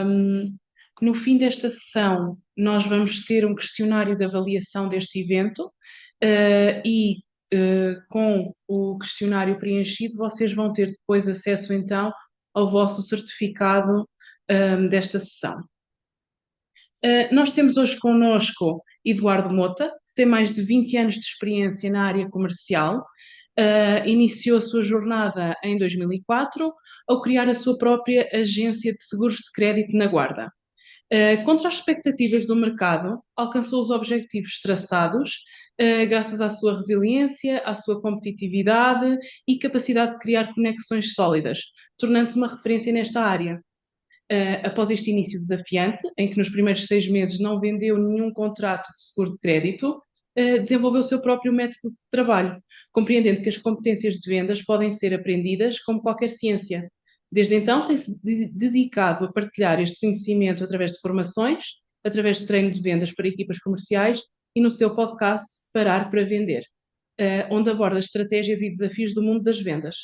No fim desta sessão, nós vamos ter um questionário de avaliação deste evento, com o questionário preenchido, vocês vão ter depois acesso então ao vosso certificado, desta sessão. Nós temos hoje connosco Eduardo Mota, que tem mais de 20 anos de experiência na área comercial. Iniciou a sua jornada em 2004 ao criar a sua própria agência de seguros de crédito na Guarda. Contra as expectativas do mercado, alcançou os objetivos traçados, graças à sua resiliência, à sua competitividade e capacidade de criar conexões sólidas, tornando-se uma referência nesta área. Após este início desafiante, em que nos primeiros 6 meses não vendeu nenhum contrato de seguro de crédito, desenvolveu o seu próprio método de trabalho, compreendendo que as competências de vendas podem ser aprendidas como qualquer ciência. Desde então, tem-se dedicado a partilhar este conhecimento através de formações, através de treino de vendas para equipas comerciais e no seu podcast Parar para Vender, onde aborda estratégias e desafios do mundo das vendas.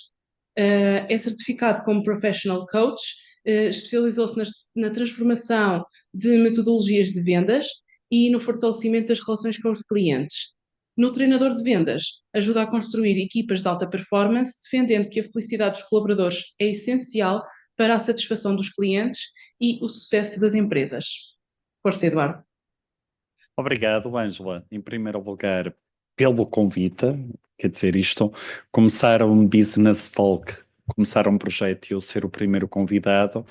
É certificado como Professional Coach, especializou-se na transformação de metodologias de vendas e no fortalecimento das relações com os clientes. No treinador de vendas, ajuda a construir equipas de alta performance, defendendo que a felicidade dos colaboradores é essencial para a satisfação dos clientes e o sucesso das empresas. Força, Eduardo. Obrigado, Ângela. Em primeiro lugar, pelo convite, quer dizer, isto, começar um business talk, começar um projeto e eu ser o primeiro convidado,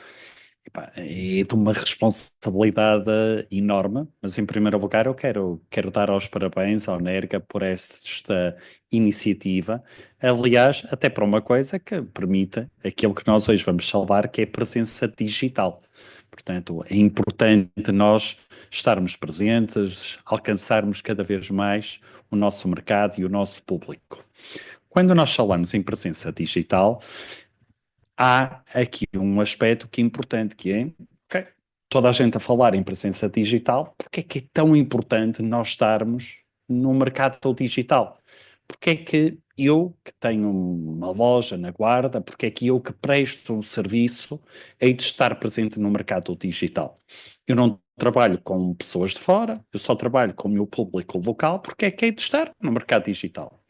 epá, é de uma responsabilidade enorme, mas em primeiro lugar eu quero dar aos parabéns ao NERGA por esta iniciativa, aliás, até para uma coisa que permite aquilo que nós hoje vamos falar, que é a presença digital. Portanto, é importante nós estarmos presentes, alcançarmos cada vez mais o nosso mercado e o nosso público. Quando nós falamos em presença digital, há aqui um aspecto que é importante, que é, ok, toda a gente a falar em presença digital, porque é que é tão importante nós estarmos no mercado digital? Porque é que eu, que tenho uma loja na Guarda, porque é que eu que presto um serviço, hei de estar presente no mercado digital? Eu não trabalho com pessoas de fora, eu só trabalho com o meu público local, porque é que hei de estar no mercado digital?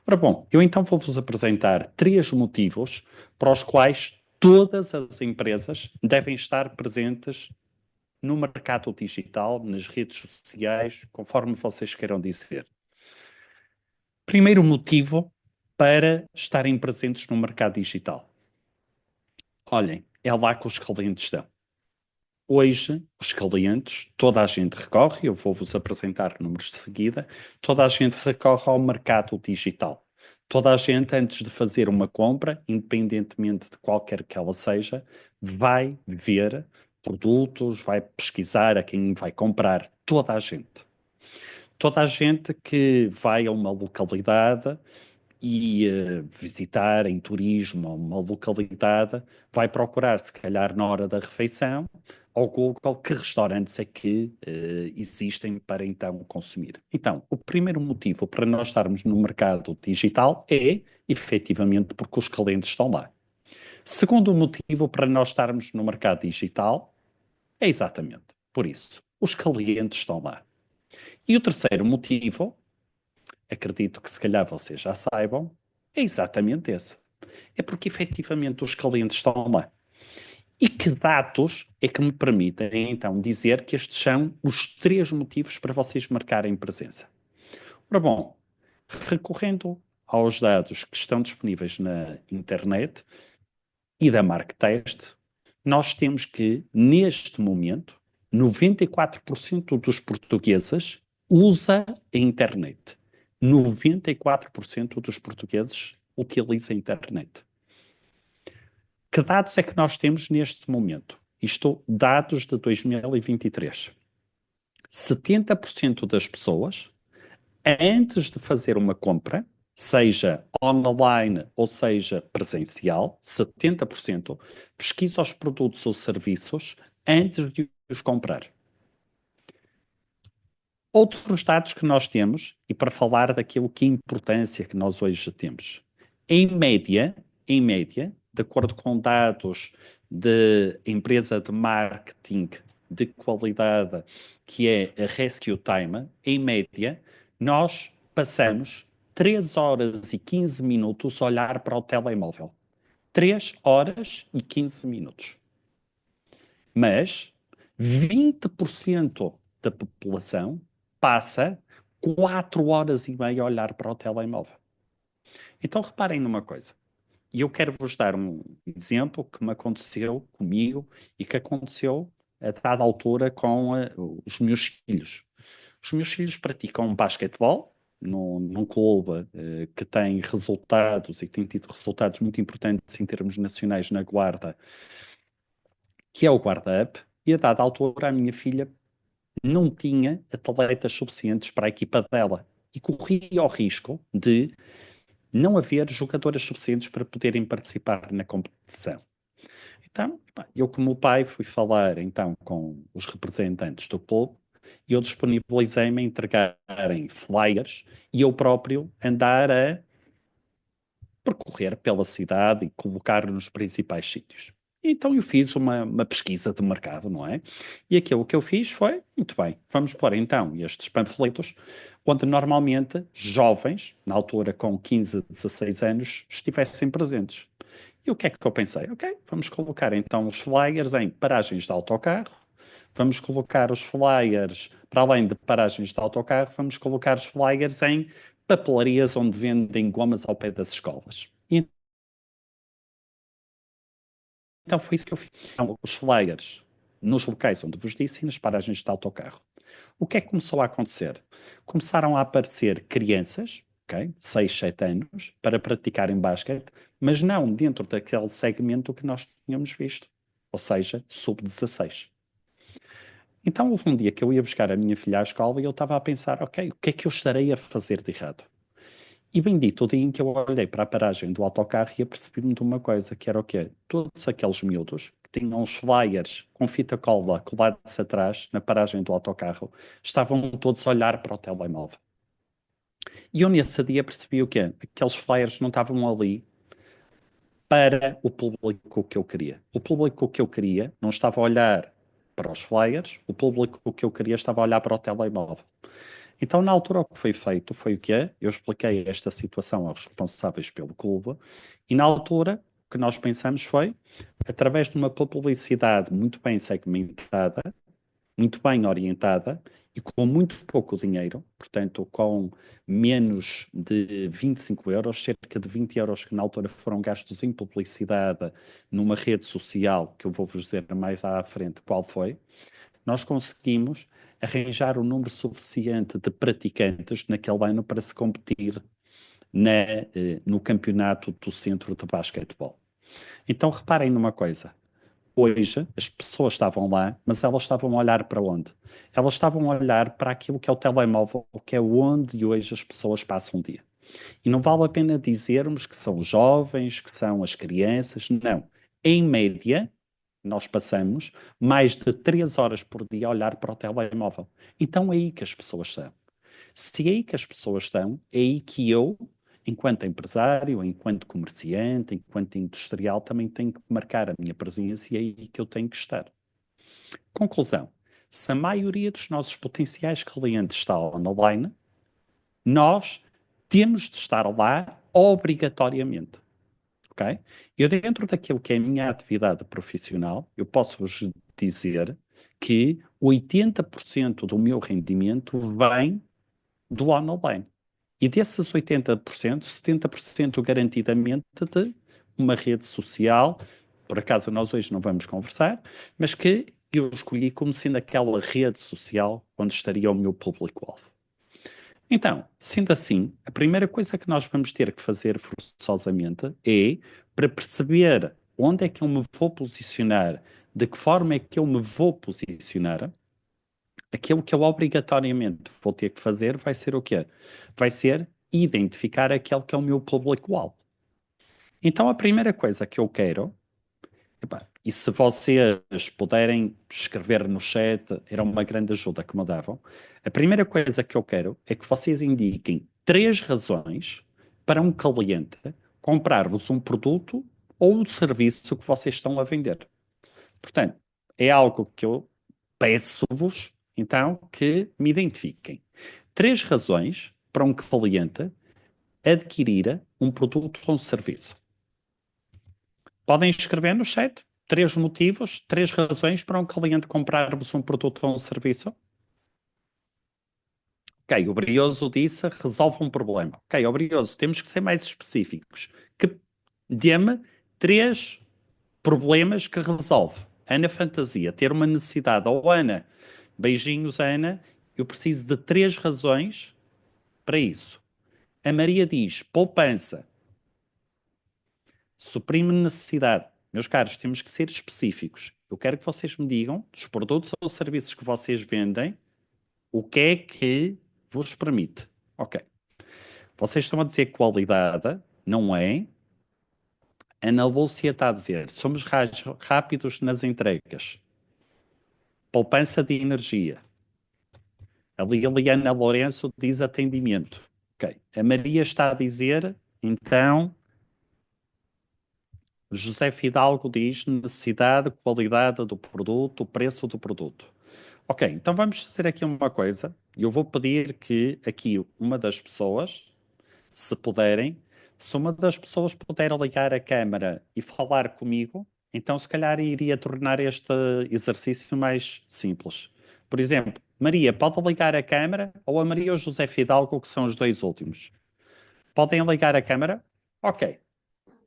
Ora bom, eu então vou-vos apresentar 3 motivos para os quais todas as empresas devem estar presentes no mercado digital, nas redes sociais, conforme vocês queiram dizer. Primeiro motivo para estarem presentes no mercado digital. Olhem, é lá que os clientes estão. Hoje, os clientes, toda a gente recorre, eu vou-vos apresentar números de seguida, toda a gente recorre ao mercado digital. Toda a gente, antes de fazer uma compra, independentemente de qualquer que ela seja, vai ver produtos, vai pesquisar a quem vai comprar. Toda a gente. Toda a gente que vai a uma localidade e visitar em turismo uma localidade, vai procurar, se calhar, na hora da refeição, ao Google, que restaurantes é que existem para então consumir. Então, o primeiro motivo para nós estarmos no mercado digital é, efetivamente, porque os clientes estão lá. Segundo motivo para nós estarmos no mercado digital é exatamente por isso. Os clientes estão lá. E o terceiro motivo, acredito que se calhar vocês já saibam, é exatamente esse. É porque efetivamente os clientes estão lá. E que dados é que me permitem então dizer que estes são os 3 motivos para vocês marcarem presença? Ora bom, recorrendo aos dados que estão disponíveis na internet e da Marktest, nós temos que, neste momento, 94% dos portugueses usa a internet. 94% dos portugueses utiliza a internet. Que dados é que nós temos neste momento? Isto, dados de 2023. 70% das pessoas, antes de fazer uma compra, seja online ou seja presencial, 70% pesquisa os produtos ou serviços antes de os comprar. Outros dados que nós temos, e para falar daquilo que é importância que nós hoje temos. Em média, de acordo com dados de empresa de marketing de qualidade, que é a Rescue Time, em média, nós passamos 3 horas e 15 minutos a olhar para o telemóvel. 3 horas e 15 minutos. Mas 20% da população passa 4 horas e meia a olhar para o telemóvel. Então reparem numa coisa. E eu quero vos dar um exemplo que me aconteceu comigo e que aconteceu a dada altura com os meus filhos. Os meus filhos praticam basquetebol num clube que tem resultados e que tem tido resultados muito importantes em termos nacionais na Guarda, que é o Guarda-Up, e a dada altura a minha filha não tinha atletas suficientes para a equipa dela e corria o risco de não haver jogadoras suficientes para poderem participar na competição. Então, eu como pai fui falar então com os representantes do clube e eu disponibilizei-me a entregarem flyers e eu próprio andar a percorrer pela cidade e colocar nos principais sítios. Então eu fiz uma pesquisa de mercado, não é? E aquilo que eu fiz foi, muito bem, vamos pôr então estes panfletos onde normalmente jovens, na altura com 15, 16 anos, estivessem presentes. E o que é que eu pensei? Ok, vamos colocar então os flyers em paragens de autocarro, vamos colocar os flyers, para além de paragens de autocarro, vamos colocar os flyers em papelarias onde vendem gomas ao pé das escolas. E então foi isso que eu fiz. Então, os flyers nos locais onde vos disse e nas paragens de autocarro. O que é que começou a acontecer? Começaram a aparecer crianças, ok, 6, 7 anos, para praticarem basquete, mas não dentro daquele segmento que nós tínhamos visto, ou seja, sub-16. Então houve um dia que eu ia buscar a minha filha à escola e eu estava a pensar, ok, o que é que eu estarei a fazer de errado? E bendito o dia em que eu olhei para a paragem do autocarro e apercebi-me de uma coisa, que era o quê? Todos aqueles miúdos que tinham os flyers com fita cola colados atrás, na paragem do autocarro, estavam todos a olhar para o telemóvel. E eu nesse dia percebi o quê? Aqueles flyers não estavam ali para o público que eu queria. O público que eu queria não estava a olhar para os flyers, o público que eu queria estava a olhar para o telemóvel. Então, na altura, o que foi feito foi o quê? Eu expliquei esta situação aos responsáveis pelo clube e, na altura, o que nós pensamos foi, através de uma publicidade muito bem segmentada, muito bem orientada e com muito pouco dinheiro, portanto, com menos de 25 euros, cerca de 20 euros que na altura foram gastos em publicidade numa rede social, que eu vou-vos dizer mais à frente qual foi, nós conseguimos arranjar um número suficiente de praticantes naquele ano para se competir no campeonato do centro de basquetebol. Então reparem numa coisa. Hoje as pessoas estavam lá, mas elas estavam a olhar para onde? Elas estavam a olhar para aquilo que é o telemóvel, que é onde hoje as pessoas passam o dia. E não vale a pena dizermos que são jovens, que são as crianças, não. Em média, nós passamos mais de 3 horas por dia a olhar para o telemóvel. Então é aí que as pessoas estão. Se é aí que as pessoas estão, é aí que eu, enquanto empresário, enquanto comerciante, enquanto industrial, também tenho que marcar a minha presença e é aí que eu tenho que estar. Conclusão. Se a maioria dos nossos potenciais clientes está online, nós temos de estar lá obrigatoriamente. Ok? Eu, dentro daquilo que é a minha atividade profissional, eu posso-vos dizer que 80% do meu rendimento vem do online. E desses 80%, 70% garantidamente de uma rede social, por acaso nós hoje não vamos conversar, mas que eu escolhi como sendo aquela rede social onde estaria o meu público-alvo. Então, sendo assim, a primeira coisa que nós vamos ter que fazer forçosamente é, para perceber onde é que eu me vou posicionar, de que forma é que eu me vou posicionar, aquilo que eu obrigatoriamente vou ter que fazer vai ser o quê? Vai ser identificar aquele que é o meu público-alvo. Então, a primeira coisa que eu quero, epá, e se vocês puderem escrever no chat, era uma grande ajuda que me davam. A primeira coisa que eu quero é que vocês indiquem 3 razões para um cliente comprar-vos um produto ou o serviço que vocês estão a vender. Portanto, é algo que eu peço-vos, então, que me identifiquem. Três razões para um cliente adquirir um produto ou um serviço. Podem escrever no chat três motivos, três razões para um cliente comprar-vos um produto ou um serviço. Ok, o Brioso disse resolve um problema. Ok, o Brioso, temos que ser mais específicos. Que dê-me três problemas que resolve. Ana Fantasia, ter uma necessidade. Ou Ana, beijinhos, Ana, eu preciso de três razões para isso. A Maria diz poupança, suprime necessidade. Meus caros, temos que ser específicos. Eu quero que vocês me digam, dos produtos ou serviços que vocês vendem, o que é que vos permite. Ok. Vocês estão a dizer qualidade, não é? A Ana Lúcia está a dizer, somos rápidos nas entregas. Poupança de energia. A Liliana Lourenço diz atendimento. Ok. A Maria está a dizer, então, José Fidalgo diz necessidade, qualidade do produto, preço do produto. Ok, então vamos fazer aqui uma coisa. Eu vou pedir que aqui uma das pessoas, se puderem, se uma das pessoas puder ligar a câmara e falar comigo, então se calhar iria tornar este exercício mais simples. Por exemplo, Maria, pode ligar a câmara ou a Maria ou José Fidalgo, que são os dois últimos. Podem ligar a câmara? Ok.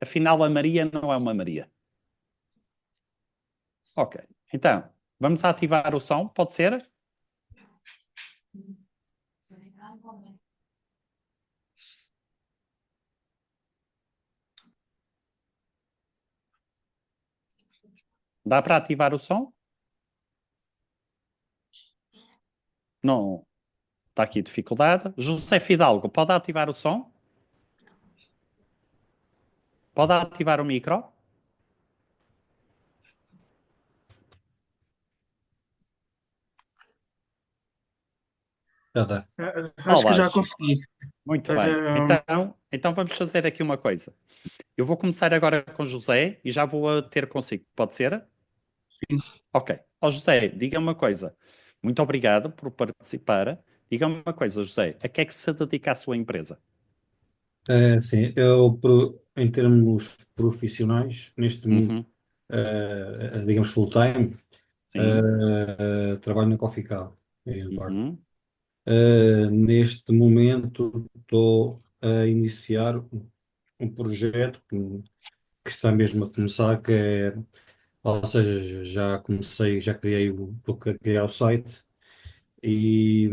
Afinal, a Maria não é uma Maria. Ok. Então, vamos ativar o som, pode ser? Dá para ativar o som? Não. Está aqui dificuldade. José Fidalgo, pode ativar o som? Pode ativar o micro? Já dá. Acho que Olá, já Chico. consegui. Muito bem. Então vamos fazer aqui uma coisa. Eu vou começar agora com José e já vou ter consigo. Pode ser? Sim. Ok. Ó José, diga-me uma coisa. Muito obrigado por participar. Diga-me uma coisa, José. A que é que se dedica a sua empresa? Sim, em termos profissionais, neste momento, Uhum. digamos full-time, Sim. trabalho na Coffee Cup, em Parque. Uhum. Neste momento, estou a iniciar um projeto que está mesmo a começar, ou seja, já comecei, já criei, estou a criar o site e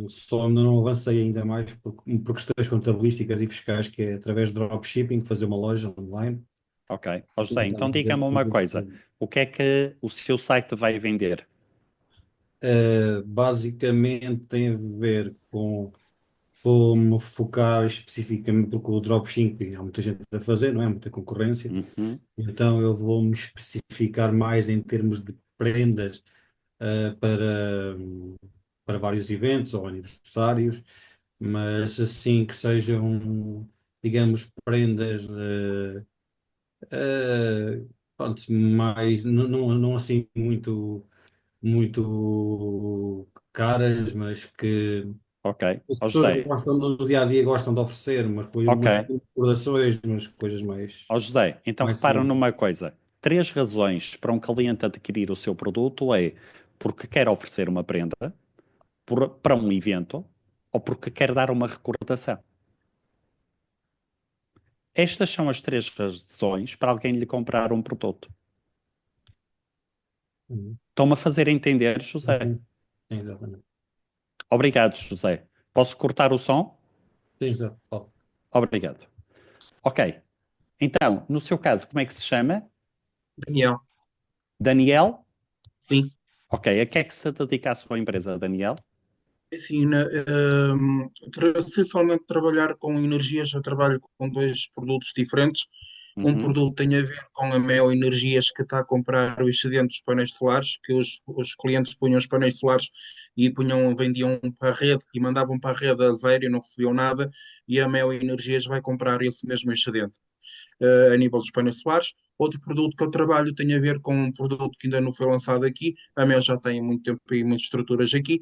só ainda não avancei ainda mais por questões contabilísticas e fiscais, que é através de dropshipping, fazer uma loja online. Ok. Ó José, Então, então diga-me uma coisa. O que é que o seu site vai vender? basicamente tem a ver com como focar especificamente, porque o dropshipping há muita gente a fazer, não é? Muita concorrência. Uhum. Então eu vou me especificar mais em termos de prendas para vários eventos ou aniversários, mas assim que sejam, digamos, prendas pronto, mais, não assim muito caras, mas que Ok. as Ó pessoas José. gostam no dia a dia gostam de oferecer Ok. umas recordações, umas coisas Ó José, então mais repara simples. numa coisa. Três razões para um cliente adquirir o seu produto é porque quer oferecer uma prenda, para um evento ou porque quer dar uma recordação. Estas são as três razões para alguém lhe comprar um produto. Uhum. Estão-me a fazer entender, José? Sim, exatamente. Obrigado, José. Posso cortar o som? Sim, exato. Obrigado. Ok. Então, no seu caso, como é que se chama? Daniel, Daniel? sim. Ok. A que é que se dedica a sua empresa, Daniel? Assim, essencialmente trabalhar com energias, eu trabalho com dois produtos diferentes. Um Uhum. produto tem a ver com a Meo Energias, que está a comprar o excedente dos painéis solares, que os clientes punham os painéis solares e vendiam para a rede e mandavam para a rede a zero e não recebiam nada, e a Meo Energias vai comprar esse mesmo excedente. a nível dos painéis solares. Outro produto que eu trabalho tem a ver com um produto que ainda não foi lançado aqui, a Mel já tem muito tempo e muitas estruturas aqui,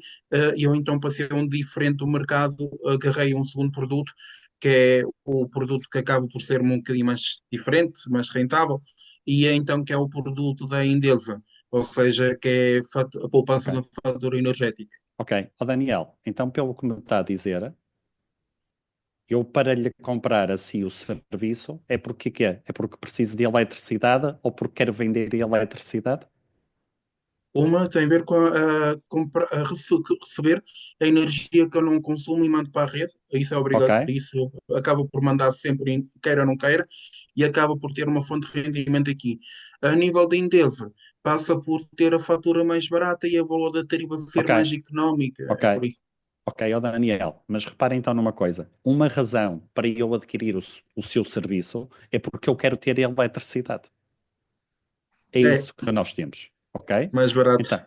e eu então passei a um diferente do mercado, agarrei um segundo produto, que é o produto que acaba por ser um bocadinho mais diferente, mais rentável, e é então que é o produto da Endesa, ou seja, que é a poupança Ok, na fatura energética. ok. Ó Daniel, então pelo que me está a dizer, eu para lhe comprar assim o serviço, é porque quê? É porque preciso de eletricidade ou porque quero vender eletricidade? Uma tem a ver com receber a energia que eu não consumo e mando para a rede. Isso é Ok, obrigado, isso acaba por mandar sempre, queira ou não queira, e acaba por ter uma fonte de rendimento aqui. A nível da Endesa, passa por ter a fatura mais barata e a valor da tarifa ser ok, mais económica. ok, É por aí. ok, ó Daniel, mas repare então numa coisa. Uma razão para eu adquirir o seu serviço é porque eu quero ter eletricidade. É É isso que nós temos, ok? mais barato. Então,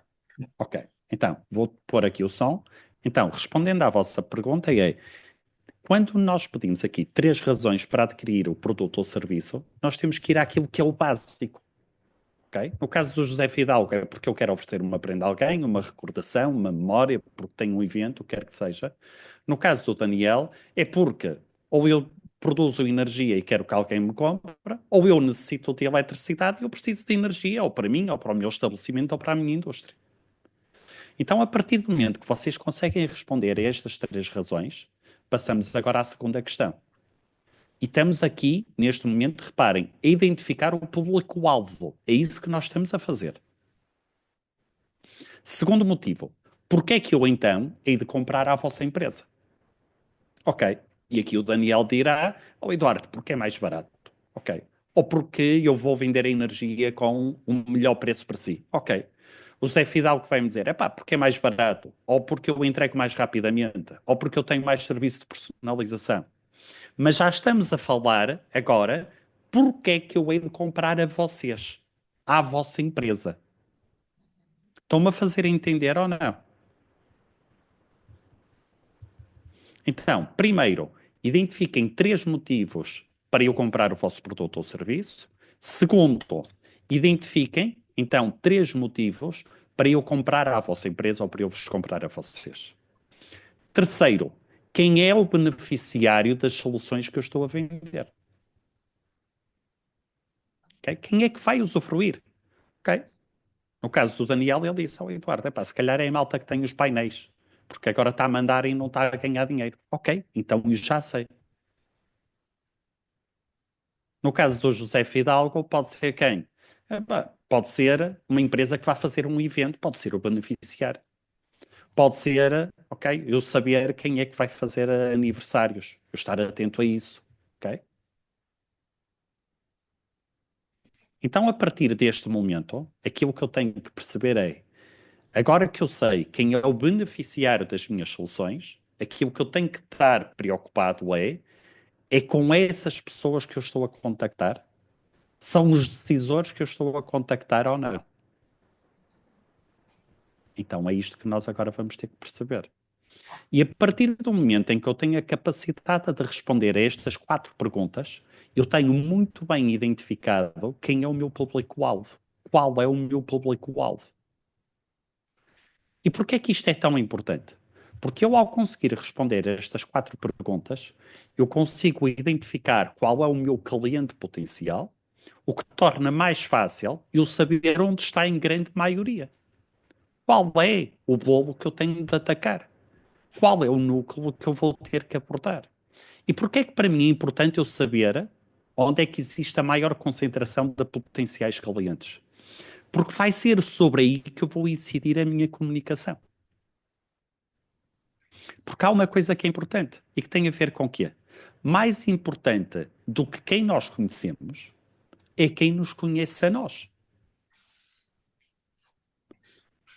ok. Então, vou pôr aqui o som. Então, respondendo à vossa pergunta, é: quando nós pedimos aqui três razões para adquirir o produto ou serviço, nós temos que ir àquilo que é o básico, ok? No caso do José Fidalgo, é porque eu quero oferecer uma prenda a alguém, uma recordação, uma memória, porque tem um evento, o que quer que seja. No caso do Daniel, é porque ou eu produzo energia e quero que alguém me compre, ou eu necessito de eletricidade e eu preciso de energia, ou para mim, ou para o meu estabelecimento, ou para a minha indústria. Então, a partir do momento que vocês conseguem responder a estas três razões, passamos agora à segunda questão. E estamos aqui, neste momento, reparem, a identificar o público-alvo. É isso que nós estamos a fazer. Segundo motivo, porque é que eu então hei de comprar à vossa empresa? Ok. E aqui o Daniel dirá, Eduardo, porque é mais barato. Ok. Ou porque eu vou vender a energia com um melhor preço para si. Ok. O Zé Fidalgo vai-me dizer, epá, porque é mais barato, ou porque eu entrego mais rapidamente, ou porque eu tenho mais serviço de personalização. Mas já estamos a falar agora porque é que eu hei de comprar a vocês, à vossa empresa. Estão-me a fazer entender ou não? Então, primeiro, identifiquem três motivos para eu comprar o vosso produto ou serviço. Segundo, identifiquem, então, três motivos para eu comprar à vossa empresa ou para eu vos comprar a vocês. Terceiro, quem é o beneficiário das soluções que eu estou a vender? Ok? Quem é que vai usufruir? Ok? No caso do Daniel, ele disse ao Eduardo, epá, se calhar é a malta que tem os painéis, porque agora está a mandar e não está a ganhar dinheiro. Ok, então eu já sei. No caso do José Fidalgo, pode ser quem? Epá, pode ser uma empresa que vai fazer um evento, pode ser o beneficiário. Pode ser, ok, eu saber quem é que vai fazer aniversários, eu estar atento a isso, ok? Então, a partir deste momento, aquilo que eu tenho que perceber é, agora que eu sei quem é o beneficiário das minhas soluções, aquilo que eu tenho que estar preocupado é com essas pessoas que eu estou a contactar, são os decisores que eu estou a contactar ou não. Então é isto que nós agora vamos ter que perceber. E a partir do momento em que eu tenho a capacidade de responder a estas quatro perguntas, eu tenho muito bem identificado quem é o meu público-alvo. Qual é o meu público-alvo? E porquê é que isto é tão importante? Porque eu, ao conseguir responder a estas quatro perguntas, eu consigo identificar qual é o meu cliente potencial, o que torna mais fácil eu saber onde está em grande maioria. Qual é o bolo que eu tenho de atacar? Qual é o núcleo que eu vou ter que abordar? E porquê é que para mim é importante eu saber onde é que existe a maior concentração de potenciais clientes? Porque vai ser sobre aí que eu vou incidir a minha comunicação. Porque há uma coisa que é importante e que tem a ver com o quê? Mais importante do que quem nós conhecemos é quem nos conhece a nós.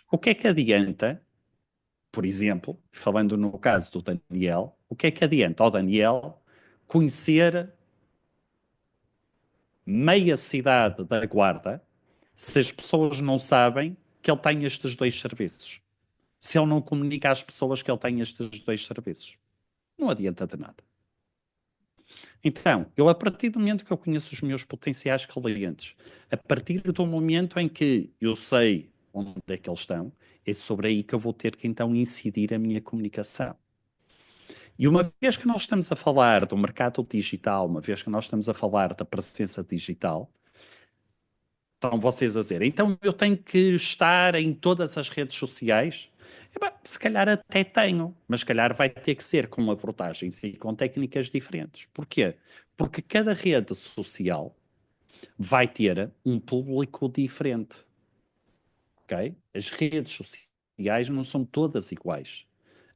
O que é que adianta, por exemplo, falando no caso do Daniel, o que é que adianta ao Daniel conhecer meia cidade da Guarda se as pessoas não sabem que ele tem estes dois serviços? Se ele não comunica às pessoas que ele tem estes dois serviços? Não adianta de nada. Então, eu a partir do momento que eu conheço os meus potenciais clientes, a partir do momento em que eu sei onde é que eles estão, é sobre aí que eu vou ter que então incidir a minha comunicação. E uma vez que nós estamos a falar do mercado digital, uma vez que nós estamos a falar da presença digital, estão vocês a dizer, então eu tenho que estar em todas as redes sociais? Epá, se calhar até tenho, mas se calhar vai ter que ser com abordagens e com técnicas diferentes. Porquê? Porque cada rede social vai ter um público diferente, ok? As redes sociais não são todas iguais.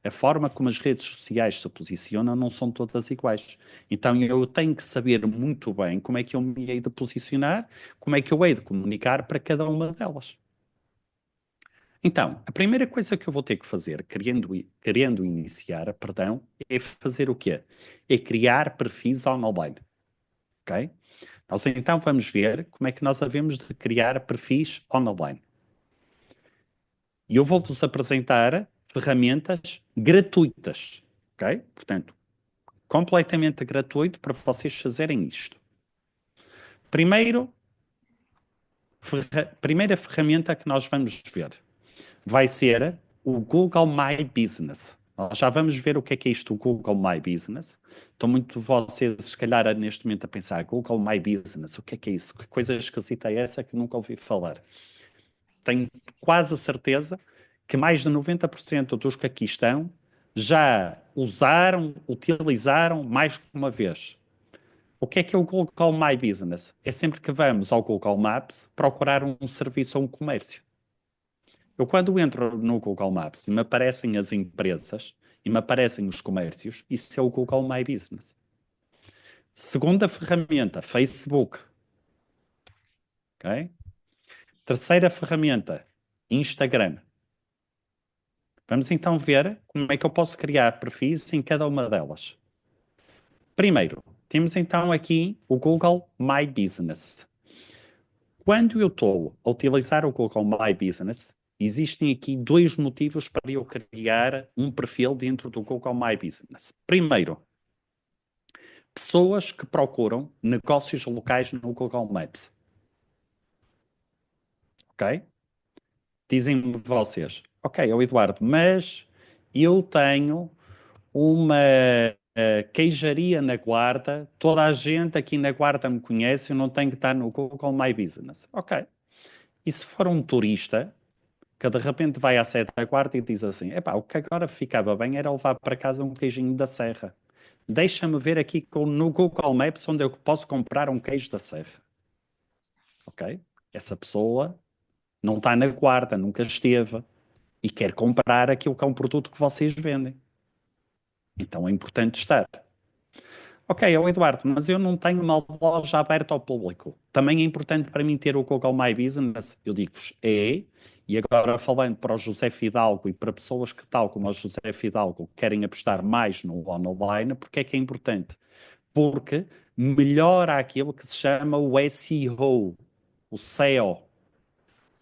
A forma como as redes sociais se posicionam não são todas iguais. Então eu tenho que saber muito bem como é que eu me hei de posicionar, como é que eu hei de comunicar para cada uma delas. Então, a primeira coisa que eu vou ter que fazer, querendo iniciar, perdão, é fazer o quê? É criar perfis online, ok? Nós então vamos ver como é que nós havemos de criar perfis online. E eu vou-vos apresentar ferramentas gratuitas, ok? Portanto, completamente gratuito para vocês fazerem isto. Primeira ferramenta que nós vamos ver vai ser o Google My Business. Nós já vamos ver o que é isto, o Google My Business. Estão muito vocês, se calhar, neste momento a pensar, Google My Business, o que é isso? Que coisa esquisita é essa que nunca ouvi falar? Tenho quase a certeza que mais de 90% dos que aqui estão já usaram, utilizaram mais que uma vez. O que é o Google My Business? É sempre que vamos ao Google Maps procurar um serviço ou um comércio. Eu quando entro no Google Maps e me aparecem as empresas e me aparecem os comércios, isso é o Google My Business. Segunda ferramenta, Facebook. Okay? Terceira ferramenta, Instagram. Vamos então ver como é que eu posso criar perfis em cada uma delas. Primeiro, temos então aqui o Google My Business. Quando eu estou a utilizar o Google My Business, existem aqui dois motivos para eu criar um perfil dentro do Google My Business. Primeiro, pessoas que procuram negócios locais no Google Maps. Ok? Dizem-me vocês, ok, Eduardo, mas eu tenho uma queijaria na Guarda, toda a gente aqui na Guarda me conhece, eu não tenho que estar no Google My Business. Ok. E se for um turista que de repente vai à sede da Guarda e diz assim, epá, o que agora ficava bem era levar para casa um queijinho da Serra. Deixa-me ver aqui no Google Maps onde eu posso comprar um queijo da Serra. Ok? Essa pessoa não está na Guarda, nunca esteve e quer comprar aquilo que é um produto que vocês vendem. Então é importante estar. Ok, Eduardo, mas eu não tenho uma loja aberta ao público. Também é importante para mim ter o Google My Business? Eu digo-vos, é. E agora falando para o José Fidalgo e para pessoas que, tal como o José Fidalgo, querem apostar mais no online, porque é que é importante? Porque melhora aquilo que se chama o SEO, o SEO.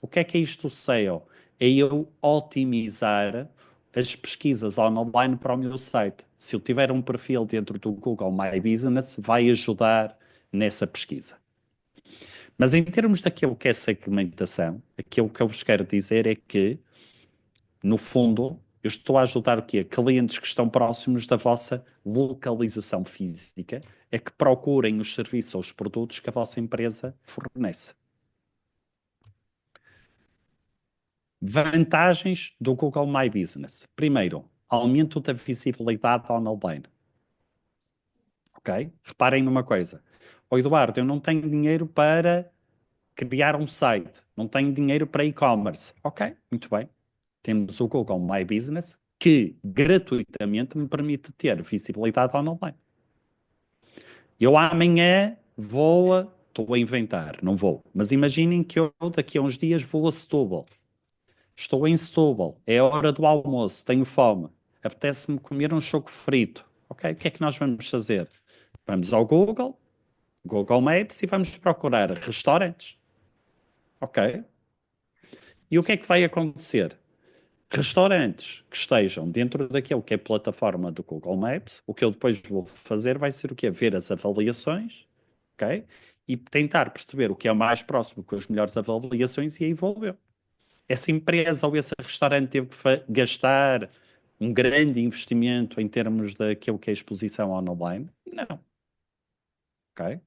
O que é isto do SEO? É eu otimizar as pesquisas online para o meu site. Se eu tiver um perfil dentro do Google My Business, vai ajudar nessa pesquisa. Mas em termos daquilo que é segmentação, aquilo que eu vos quero dizer é que, no fundo, eu estou a ajudar o quê? Clientes que estão próximos da vossa localização física, é que procurem os serviços ou os produtos que a vossa empresa fornece. Vantagens do Google My Business. Primeiro, aumento da visibilidade online. Ok? Reparem numa coisa. Eduardo, eu não tenho dinheiro para criar um site. Não tenho dinheiro para e-commerce. Ok, muito bem. Temos o Google My Business que gratuitamente me permite ter visibilidade online. Eu amanhã estou a inventar, não vou, mas imaginem que eu daqui a uns dias vou a Setúbal. Estou em Setúbal, é a hora do almoço, tenho fome, apetece-me comer um choco frito. Ok, o que é que nós vamos fazer? Vamos ao Google Maps e vamos procurar restaurantes. Ok? E o que é que vai acontecer? Restaurantes que estejam dentro daquilo que é a plataforma do Google Maps, o que eu depois vou fazer vai ser o quê? Ver as avaliações, ok? E tentar perceber o que é mais próximo com as melhores avaliações e aí vou ver. Essa empresa ou esse restaurante teve que gastar um grande investimento em termos daquilo que é a exposição online? Não, ok?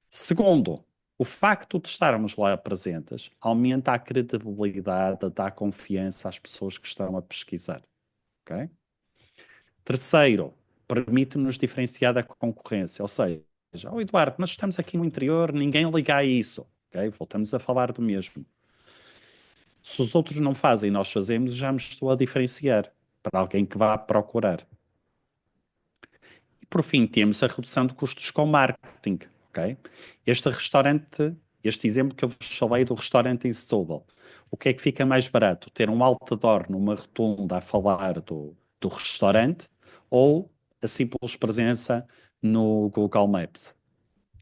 Segundo, o facto de estarmos lá presentes aumenta a credibilidade, dá confiança às pessoas que estão a pesquisar, ok? Terceiro, permite-nos diferenciar da concorrência, ou seja, oh Eduardo, nós estamos aqui no interior, ninguém liga a isso, ok? Voltamos a falar do mesmo. Se os outros não fazem e nós fazemos, já me estou a diferenciar para alguém que vá procurar. E por fim, temos a redução de custos com marketing, ok? Este restaurante, este exemplo que eu vos falei do restaurante em Setúbal, o que é que fica mais barato? Ter um outdoor numa rotunda a falar do restaurante ou a simples presença no Google Maps,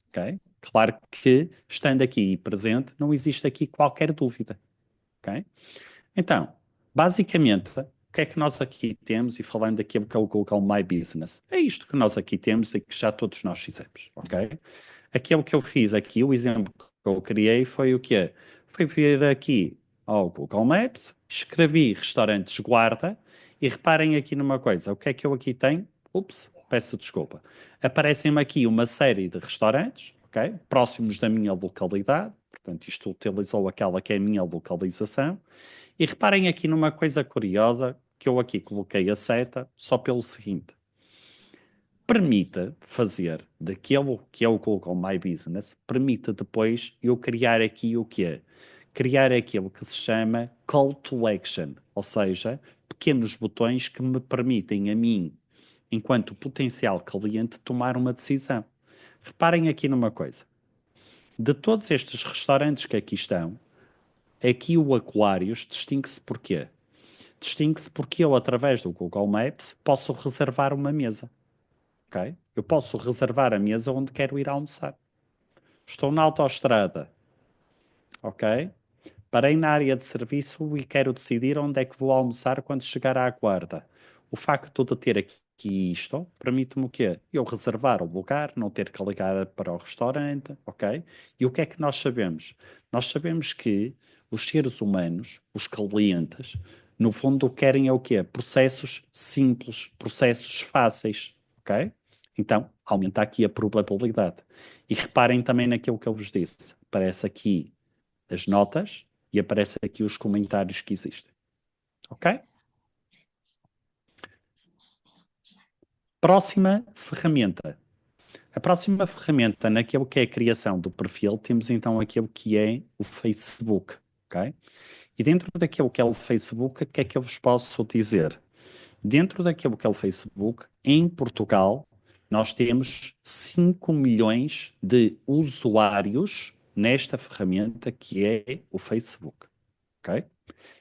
ok? Claro que, estando aqui presente, não existe aqui qualquer dúvida, ok? Então, basicamente, o que é que nós aqui temos, e falando daquilo que é o Google My Business, é isto que nós aqui temos e que já todos nós fizemos, ok? Aquilo que eu fiz aqui, o exemplo que eu criei foi o quê? Foi vir aqui ao Google Maps, escrevi restaurantes guarda e reparem aqui numa coisa, o que é que eu aqui tenho? Ups, peço desculpa. Aparecem-me aqui uma série de restaurantes, ok? Próximos da minha localidade, portanto isto utilizou aquela que é a minha localização, e reparem aqui numa coisa curiosa, que eu aqui coloquei a seta, só pelo seguinte. Permita fazer daquilo que é o Google My Business, permita depois eu criar aqui o quê? Criar aquilo que se chama Call to Action, ou seja, pequenos botões que me permitem a mim, enquanto potencial cliente, tomar uma decisão. Reparem aqui numa coisa. De todos estes restaurantes que aqui estão, aqui o Aquários distingue-se porquê? Distingue-se porque eu, através do Google Maps, posso reservar uma mesa, ok? Eu posso reservar a mesa onde quero ir almoçar. Estou na autoestrada, ok? Parei na área de serviço e quero decidir onde é que vou almoçar quando chegar à guarda. O facto de ter aqui isto permite-me o quê? Eu reservar o lugar, não ter que ligar para o restaurante, ok? E o que é que nós sabemos? Nós sabemos que os seres humanos, os clientes, no fundo querem é o quê? Processos simples, processos fáceis, ok? Então, aumenta aqui a probabilidade. E reparem também naquilo que eu vos disse. Aparece aqui as notas e aparece aqui os comentários que existem. Ok? Próxima ferramenta. A próxima ferramenta naquilo que é a criação do perfil, temos então aquilo que é o Facebook. Ok? E dentro daquilo que é o Facebook, o que é que eu vos posso dizer? Dentro daquilo que é o Facebook, em Portugal, nós temos 5 milhões de usuários nesta ferramenta que é o Facebook. Ok?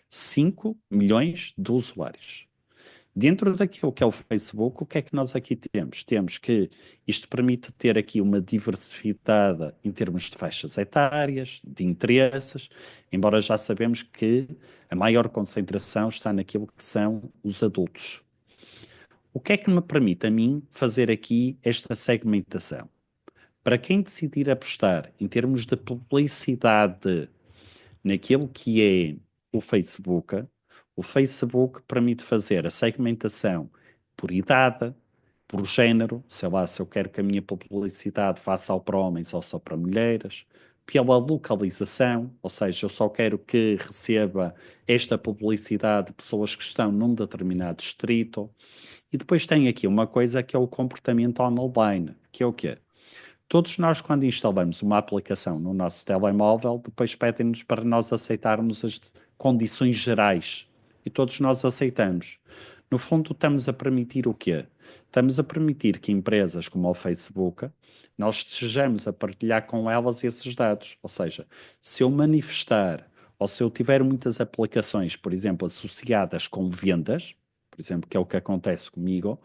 5 milhões de usuários. Dentro daquilo que é o Facebook, o que é que nós aqui temos? Temos que isto permite ter aqui uma diversidade em termos de faixas etárias, de interesses, embora já sabemos que a maior concentração está naquilo que são os adultos. O que é que me permite a mim fazer aqui esta segmentação? Para quem decidir apostar em termos de publicidade naquilo que é o Facebook permite fazer a segmentação por idade, por género, sei lá, se eu quero que a minha publicidade vá só para homens ou só para mulheres, pela localização, ou seja, eu só quero que receba esta publicidade pessoas que estão num determinado distrito. E depois tem aqui uma coisa que é o comportamento online, que é o quê? Todos nós, quando instalamos uma aplicação no nosso telemóvel, depois pedem-nos para nós aceitarmos as condições gerais. E todos nós aceitamos. No fundo, estamos a permitir o quê? Estamos a permitir que empresas como o Facebook, nós estejamos a partilhar com elas esses dados. Ou seja, se eu manifestar ou se eu tiver muitas aplicações, por exemplo, associadas com vendas, por exemplo, que é o que acontece comigo,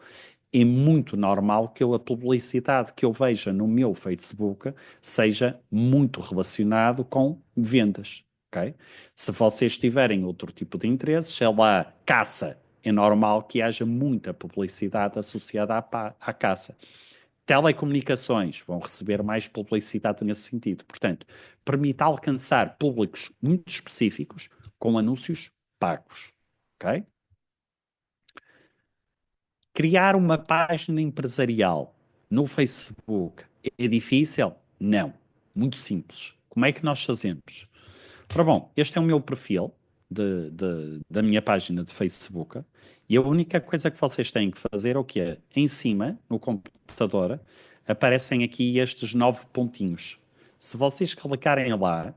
é muito normal que a publicidade que eu veja no meu Facebook seja muito relacionado com vendas, ok? Se vocês tiverem outro tipo de interesses, sei lá, caça, é normal que haja muita publicidade associada à caça. Telecomunicações vão receber mais publicidade nesse sentido. Portanto, permite alcançar públicos muito específicos com anúncios pagos, ok? Criar uma página empresarial no Facebook é difícil? Não. Muito simples. Como é que nós fazemos? Ora bom, este é o meu perfil da minha página de Facebook e a única coisa que vocês têm que fazer é o que é? Em cima, no computador, aparecem aqui estes 9 pontinhos. Se vocês clicarem lá,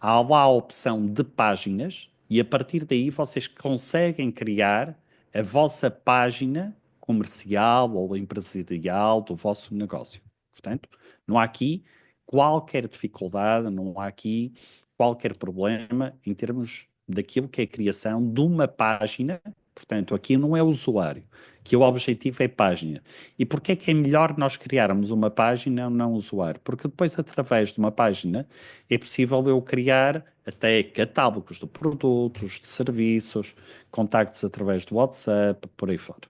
há lá a opção de páginas e a partir daí vocês conseguem criar a vossa página comercial ou empresarial do vosso negócio. Portanto, não há aqui qualquer dificuldade, não há aqui qualquer problema em termos daquilo que é a criação de uma página. Portanto, aqui não é usuário, que o objetivo é página. E porquê é que é melhor nós criarmos uma página ou não usuário? Porque depois, através de uma página, é possível eu criar até catálogos de produtos, de serviços, contactos através do WhatsApp, por aí fora.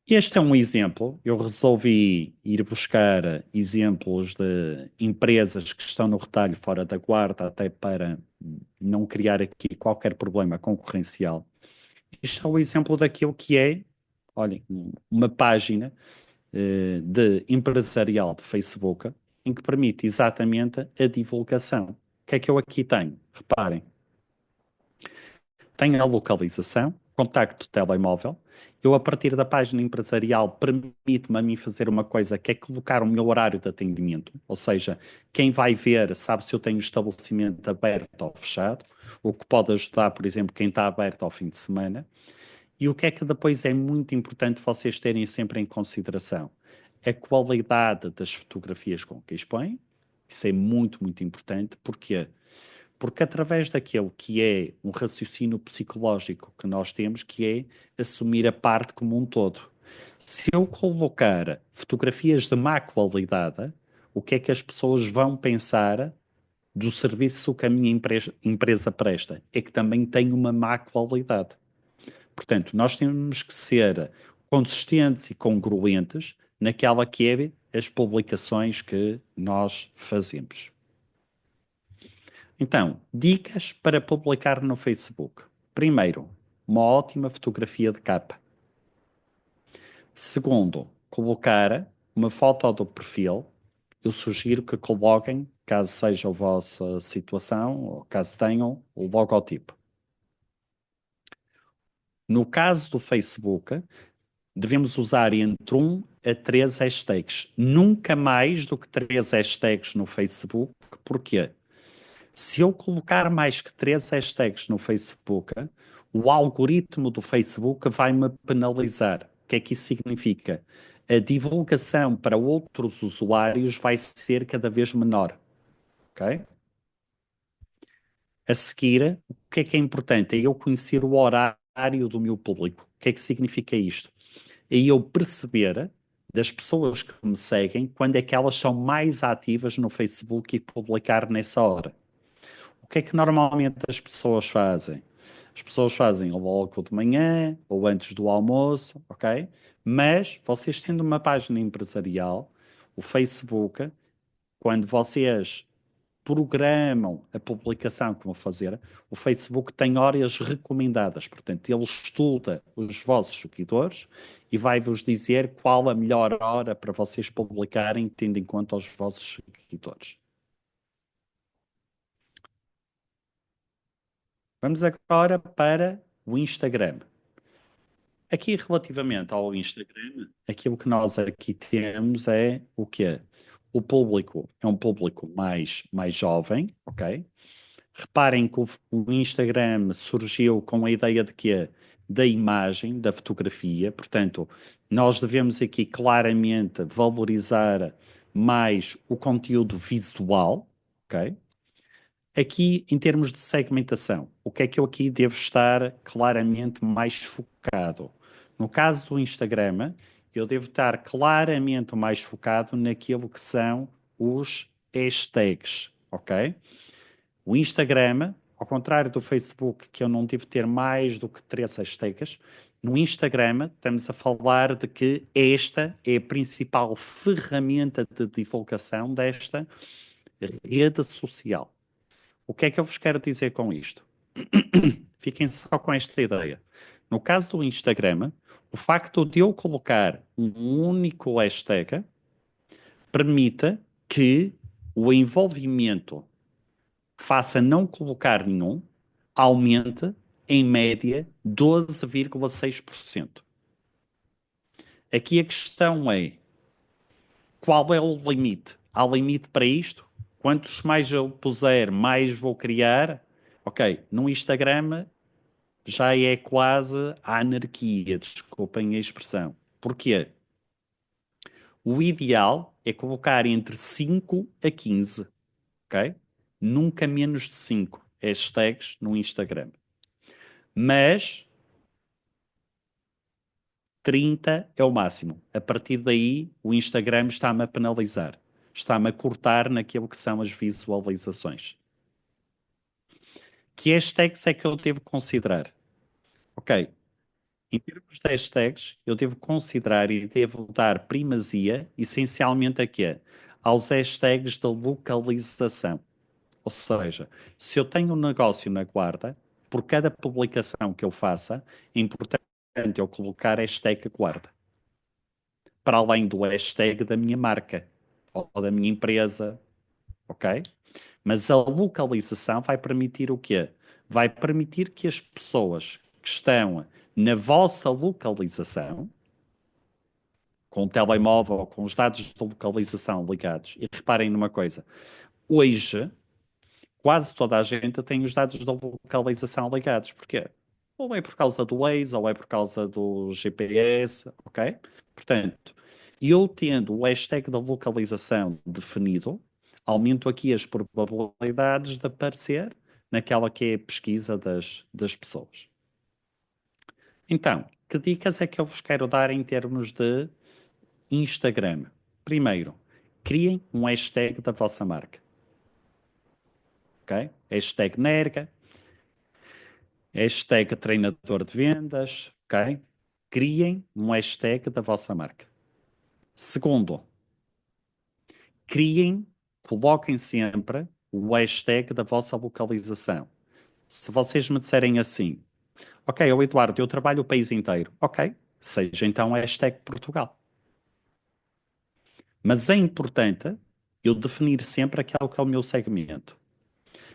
Este é um exemplo. Eu resolvi ir buscar exemplos de empresas que estão no retalho fora da guarda, até para não criar aqui qualquer problema concorrencial. Isto é o exemplo daquilo que é, olhem, uma página de empresarial de Facebook em que permite exatamente a divulgação. O que é que eu aqui tenho? Reparem, tenho a localização, contacto telemóvel. Eu, a partir da página empresarial, permite-me a mim fazer uma coisa que é colocar o meu horário de atendimento. Ou seja, quem vai ver sabe se eu tenho o estabelecimento aberto ou fechado, o que pode ajudar, por exemplo, quem está aberto ao fim de semana. E o que é que depois é muito importante vocês terem sempre em consideração? A qualidade das fotografias com que expõem. Isso é muito, muito importante. Porquê? Porque através daquilo que é um raciocínio psicológico que nós temos, que é assumir a parte como um todo. Se eu colocar fotografias de má qualidade, o que é que as pessoas vão pensar do serviço que a minha empresa presta? É que também tem uma má qualidade. Portanto, nós temos que ser consistentes e congruentes naquela que é as publicações que nós fazemos. Então, dicas para publicar no Facebook. Primeiro, uma ótima fotografia de capa. Segundo, colocar uma foto do perfil. Eu sugiro que coloquem, caso seja a vossa situação, ou caso tenham, o logotipo. No caso do Facebook, devemos usar entre 1 a 3 hashtags. Nunca mais do que 3 hashtags no Facebook. Porquê? Se eu colocar mais que 3 hashtags no Facebook, o algoritmo do Facebook vai-me penalizar. O que é que isso significa? A divulgação para outros usuários vai ser cada vez menor. Ok? A seguir, o que é importante? É eu conhecer o horário do meu público. O que é que significa isto? É eu perceber das pessoas que me seguem quando é que elas são mais ativas no Facebook e publicar nessa hora. O que é que normalmente as pessoas fazem? As pessoas fazem logo de manhã ou antes do almoço, ok? Mas vocês tendo uma página empresarial, o Facebook, quando vocês programam a publicação que vão fazer, o Facebook tem horas recomendadas. Portanto, ele estuda os vossos seguidores e vai-vos dizer qual a melhor hora para vocês publicarem, tendo em conta os vossos seguidores. Vamos agora para o Instagram. Aqui, relativamente ao Instagram, aquilo que nós aqui temos é o quê? O público é um público mais jovem, ok? Reparem que o Instagram surgiu com a ideia de quê? Da imagem, da fotografia. Portanto, nós devemos aqui claramente valorizar mais o conteúdo visual, ok? Aqui, em termos de segmentação, o que é que eu aqui devo estar claramente mais focado? No caso do Instagram, eu devo estar claramente mais focado naquilo que são os hashtags, ok? O Instagram, ao contrário do Facebook, que eu não tive de ter mais do que 3 hashtags, no Instagram estamos a falar de que esta é a principal ferramenta de divulgação desta rede social. O que é que eu vos quero dizer com isto? Fiquem só com esta ideia. No caso do Instagram, o facto de eu colocar um único hashtag permite que o envolvimento faça não colocar nenhum, aumente em média 12,6%. Aqui a questão é, qual é o limite? Há limite para isto? Quantos mais eu puser, mais vou criar? Ok, no Instagram já é quase a anarquia, desculpem a expressão. Porquê? O ideal é colocar entre 5 a 15, ok? Nunca menos de 5 hashtags no Instagram. Mas 30 é o máximo. A partir daí, o Instagram está-me a penalizar. Está-me a cortar naquilo que são as visualizações. Que hashtags é que eu devo considerar? Ok, em termos de hashtags, eu devo considerar e devo dar primazia, essencialmente a quê? Aos hashtags da localização. Ou seja, se eu tenho um negócio na Guarda, por cada publicação que eu faça, é importante eu colocar hashtag Guarda. Para além do hashtag da minha marca ou da minha empresa, ok? Mas a localização vai permitir o quê? Vai permitir que as pessoas que estão na vossa localização, com o telemóvel ou com os dados de localização ligados, e reparem numa coisa, hoje quase toda a gente tem os dados de localização ligados. Porquê? Ou é por causa do Waze, ou é por causa do GPS, ok? Portanto, eu tendo o hashtag da localização definido, aumento aqui as probabilidades de aparecer naquela que é a pesquisa das pessoas. Então, que dicas é que eu vos quero dar em termos de Instagram? Primeiro, criem um hashtag da vossa marca. Ok? Hashtag Nerga, hashtag treinador de vendas, ok? Criem um hashtag da vossa marca. Segundo, criem, coloquem sempre o hashtag da vossa localização. Se vocês me disserem assim, ok, Eduardo, eu trabalho o país inteiro, ok, seja então hashtag Portugal. Mas é importante eu definir sempre aquele que é o meu segmento.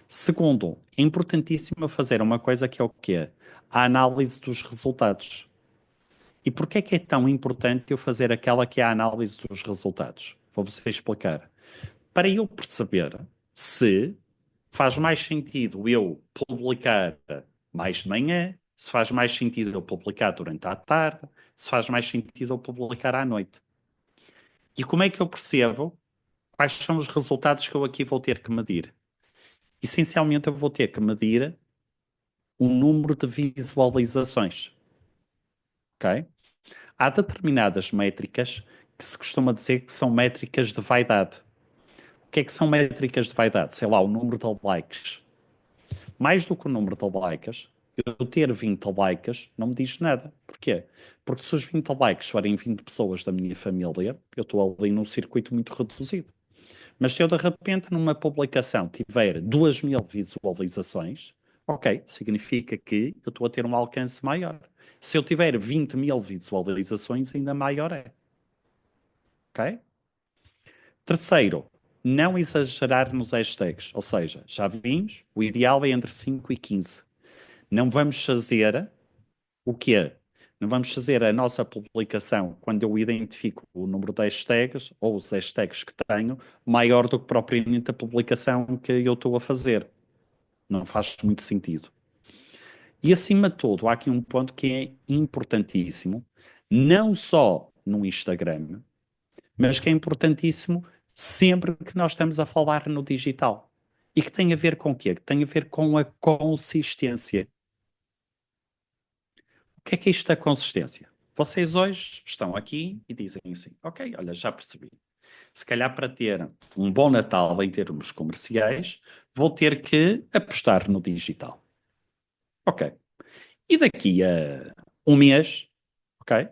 Segundo, é importantíssimo eu fazer uma coisa que é o quê? A análise dos resultados. E porquê é que é tão importante eu fazer aquela que é a análise dos resultados? Vou-vos explicar. Para eu perceber se faz mais sentido eu publicar mais de manhã, se faz mais sentido eu publicar durante a tarde, se faz mais sentido eu publicar à noite. E como é que eu percebo quais são os resultados que eu aqui vou ter que medir? Essencialmente eu vou ter que medir o número de visualizações, ok? Há determinadas métricas que se costuma dizer que são métricas de vaidade. O que é que são métricas de vaidade? Sei lá, o número de likes. Mais do que o número de likes, eu ter 20 likes não me diz nada. Porquê? Porque se os 20 likes forem 20 pessoas da minha família, eu estou ali num circuito muito reduzido. Mas se eu de repente numa publicação tiver 2.000 visualizações, ok, significa que eu estou a ter um alcance maior. Se eu tiver 20.000 visualizações, ainda maior é. Ok? Terceiro, não exagerar nos hashtags. Ou seja, já vimos, o ideal é entre 5 e 15. Não vamos fazer o quê? Não vamos fazer a nossa publicação quando eu identifico o número de hashtags ou os hashtags que tenho maior do que propriamente a publicação que eu estou a fazer. Não faz muito sentido. E acima de tudo, há aqui um ponto que é importantíssimo, não só no Instagram, mas que é importantíssimo sempre que nós estamos a falar no digital. E que tem a ver com o quê? Que tem a ver com a consistência. O que é isto da consistência? Vocês hoje estão aqui e dizem assim, ok, olha, já percebi. Se calhar para ter um bom Natal em termos comerciais, vou ter que apostar no digital. Ok. E daqui a um mês, ok?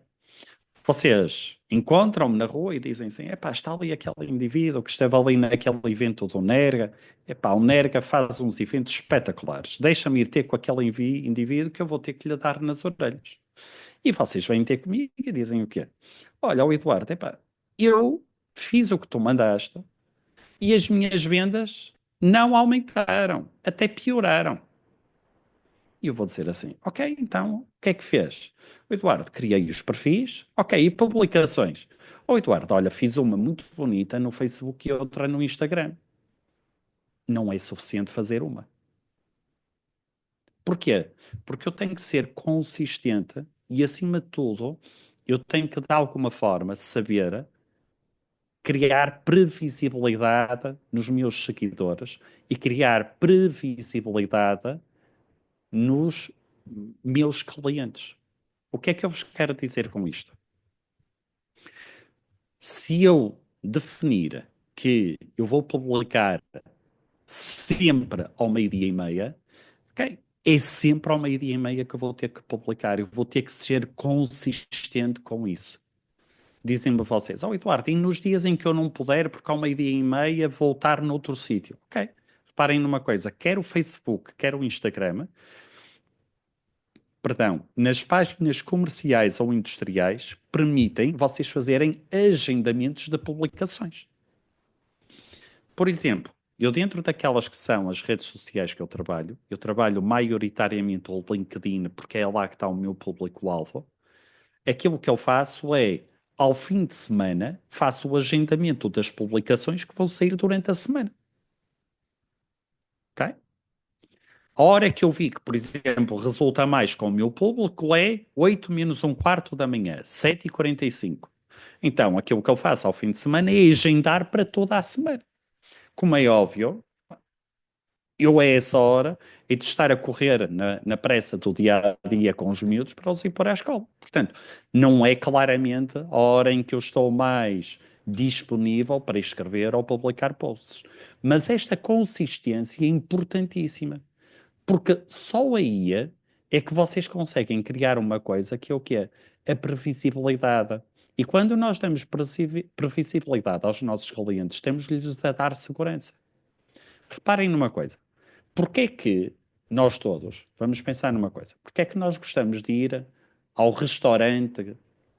Vocês encontram-me na rua e dizem assim: epá, está ali aquele indivíduo que esteve ali naquele evento do Nerga. Epá, o Nerga faz uns eventos espetaculares. Deixa-me ir ter com aquele indivíduo que eu vou ter que lhe dar nas orelhas. E vocês vêm ter comigo e dizem o quê? Olha, o Eduardo, epá, eu fiz o que tu mandaste e as minhas vendas não aumentaram, até pioraram. E eu vou dizer assim, ok, então, o que é que fez? O Eduardo, criei os perfis, ok, e publicações? O Eduardo, olha, fiz uma muito bonita no Facebook e outra no Instagram. Não é suficiente fazer uma. Porquê? Porque eu tenho que ser consistente e, acima de tudo, eu tenho que, de alguma forma, saber criar previsibilidade nos meus seguidores e criar previsibilidade nos meus clientes. O que é que eu vos quero dizer com isto? Se eu definir que eu vou publicar sempre ao meio-dia e meia, ok? É sempre ao meio-dia e meia que eu vou ter que publicar. Eu vou ter que ser consistente com isso. Dizem-me vocês, Eduardo, e nos dias em que eu não puder, porque ao meio-dia e meia vou estar noutro sítio. Ok. Reparem numa coisa, quer o Facebook, quer o Instagram, perdão, nas páginas comerciais ou industriais, permitem vocês fazerem agendamentos de publicações. Por exemplo, eu dentro daquelas que são as redes sociais que eu trabalho maioritariamente o LinkedIn, porque é lá que está o meu público-alvo. Aquilo que eu faço é, ao fim de semana, faço o agendamento das publicações que vão sair durante a semana. Ok? A hora que eu vi que, por exemplo, resulta mais com o meu público é 8 menos um quarto da manhã, 7h45. Então, aquilo que eu faço ao fim de semana é agendar para toda a semana. Como é óbvio, eu a essa hora e de estar a correr na pressa do dia a dia com os miúdos para os ir para a escola. Portanto, não é claramente a hora em que eu estou mais disponível para escrever ou publicar posts. Mas esta consistência é importantíssima, porque só aí é que vocês conseguem criar uma coisa que é o quê? A previsibilidade. E quando nós damos previsibilidade aos nossos clientes, temos-lhes a dar segurança. Reparem numa coisa. Porquê é que nós todos, vamos pensar numa coisa, porquê é que nós gostamos de ir ao restaurante,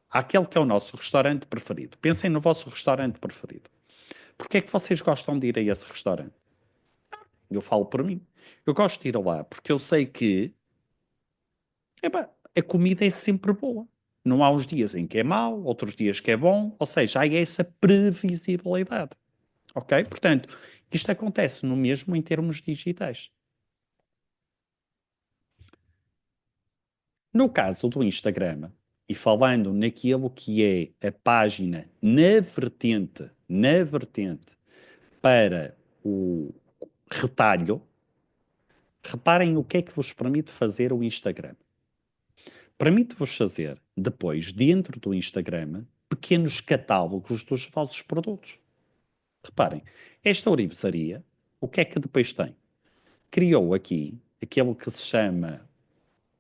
àquele que é o nosso restaurante preferido? Pensem no vosso restaurante preferido. Porquê é que vocês gostam de ir a esse restaurante? Eu falo por mim. Eu gosto de ir lá porque eu sei que epá, a comida é sempre boa. Não há uns dias em que é mau, outros dias que é bom, ou seja, há essa previsibilidade. Ok? Portanto, isto acontece no mesmo em termos digitais. No caso do Instagram, e falando naquilo que é a página na vertente para o retalho, reparem o que é que vos permite fazer o Instagram. Permite-vos fazer, depois, dentro do Instagram, pequenos catálogos dos vossos produtos. Reparem, esta ourivesaria, o que é que depois tem? Criou aqui aquilo que se chama,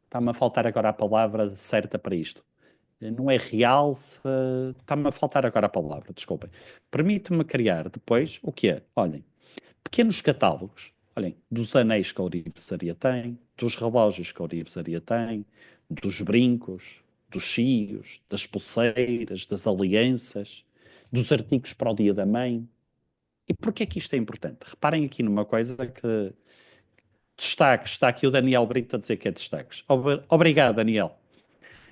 está-me a faltar agora a palavra certa para isto, não é realce, está-me a faltar agora a palavra, desculpem. Permite-me criar depois o que é? Olhem, pequenos catálogos, olhem, dos anéis que a ourivesaria tem, dos relógios que a ourivesaria tem, dos brincos, dos chios, das pulseiras, das alianças, dos artigos para o Dia da Mãe. E porquê é que isto é importante? Reparem aqui numa coisa que destaques, está aqui o Daniel Brito a dizer que é destaques. Obrigado, Daniel.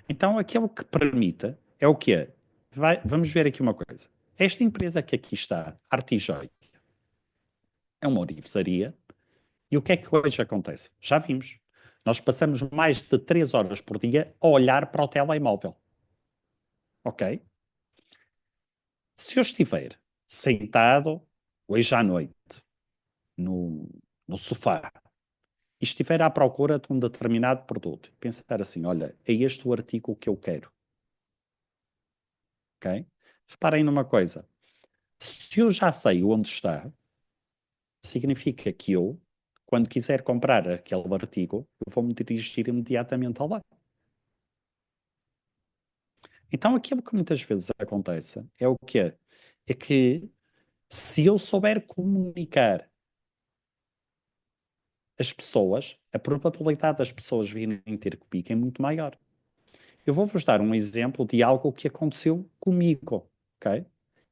Então, aquilo que permite é o que é. Vamos ver aqui uma coisa. Esta empresa que aqui está, Artijoy, é uma ourivesaria. E o que é que hoje acontece? Já vimos. Nós passamos mais de 3 horas por dia a olhar para o telemóvel. Ok? Se eu estiver sentado hoje à noite no, no sofá e estiver à procura de um determinado produto, pensar assim, olha, é este o artigo que eu quero. Ok? Reparem numa coisa. Se eu já sei onde está, significa que eu, quando quiser comprar aquele artigo, eu vou-me dirigir imediatamente ao lá. Então, aquilo que muitas vezes acontece é o quê? É que se eu souber comunicar as pessoas, a probabilidade das pessoas virem ter comigo é muito maior. Eu vou-vos dar um exemplo de algo que aconteceu comigo, ok?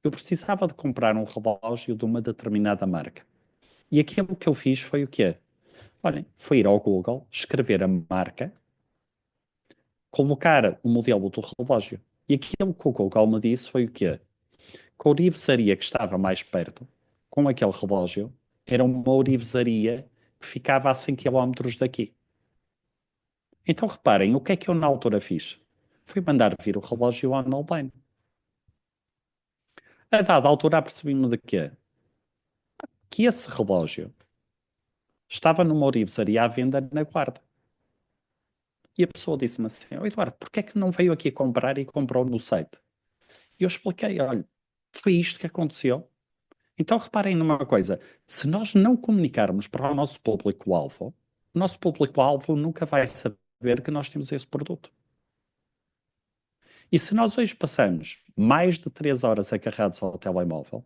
Eu precisava de comprar um relógio de uma determinada marca. E aquilo que eu fiz foi o quê? Olhem, foi ir ao Google, escrever a marca, colocar o modelo do relógio. E aquilo que o Google me disse foi o quê? Que a orivesaria que estava mais perto, com aquele relógio, era uma orivesaria que ficava a 100 km daqui. Então reparem, o que é que eu na altura fiz? Fui mandar vir o relógio online. A dada altura apercebi-me de quê? Que esse relógio estava numa orivesaria à venda na Guarda. E a pessoa disse-me assim, oh, Eduardo, porquê é que não veio aqui comprar e comprou no site? E eu expliquei, olha, foi isto que aconteceu. Então reparem numa coisa, se nós não comunicarmos para o nosso público-alvo nunca vai saber que nós temos esse produto. E se nós hoje passamos mais de 3 horas agarrados ao telemóvel,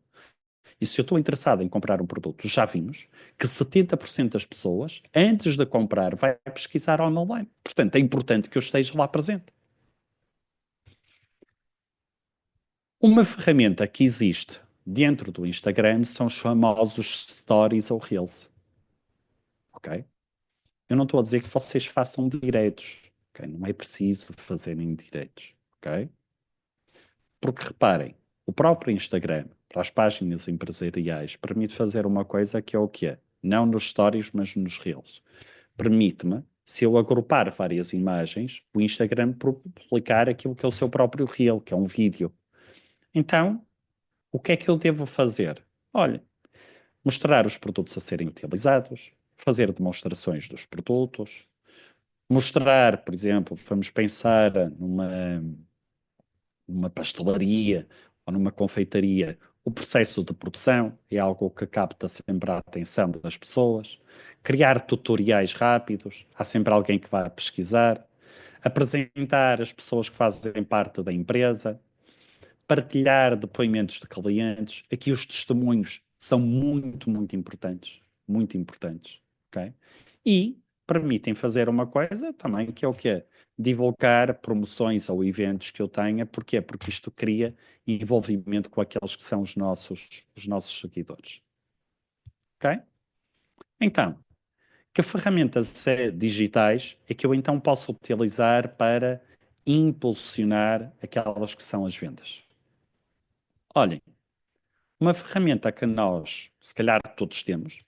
e se eu estou interessado em comprar um produto, já vimos que 70% das pessoas, antes de comprar, vai pesquisar online. Portanto, é importante que eu esteja lá presente. Uma ferramenta que existe dentro do Instagram são os famosos Stories ou Reels. Ok? Eu não estou a dizer que vocês façam diretos. Ok? Não é preciso fazerem diretos. Ok? Porque reparem, o próprio Instagram, para as páginas empresariais, permite fazer uma coisa que é o quê? Não nos stories, mas nos reels. Permite-me, se eu agrupar várias imagens, o Instagram publicar aquilo que é o seu próprio reel, que é um vídeo. Então, o que é que eu devo fazer? Olha, mostrar os produtos a serem utilizados, fazer demonstrações dos produtos, mostrar, por exemplo, vamos pensar numa pastelaria ou numa confeitaria, o processo de produção é algo que capta sempre a atenção das pessoas. Criar tutoriais rápidos, há sempre alguém que vai pesquisar. Apresentar as pessoas que fazem parte da empresa. Partilhar depoimentos de clientes. Aqui os testemunhos são muito, muito importantes. Muito importantes. Ok? E permitem fazer uma coisa também, que é o quê? Divulgar promoções ou eventos que eu tenha. Porquê? Porque isto cria envolvimento com aqueles que são os nossos seguidores. Ok? Então, que ferramentas digitais é que eu então posso utilizar para impulsionar aquelas que são as vendas? Olhem, uma ferramenta que nós, se calhar todos temos,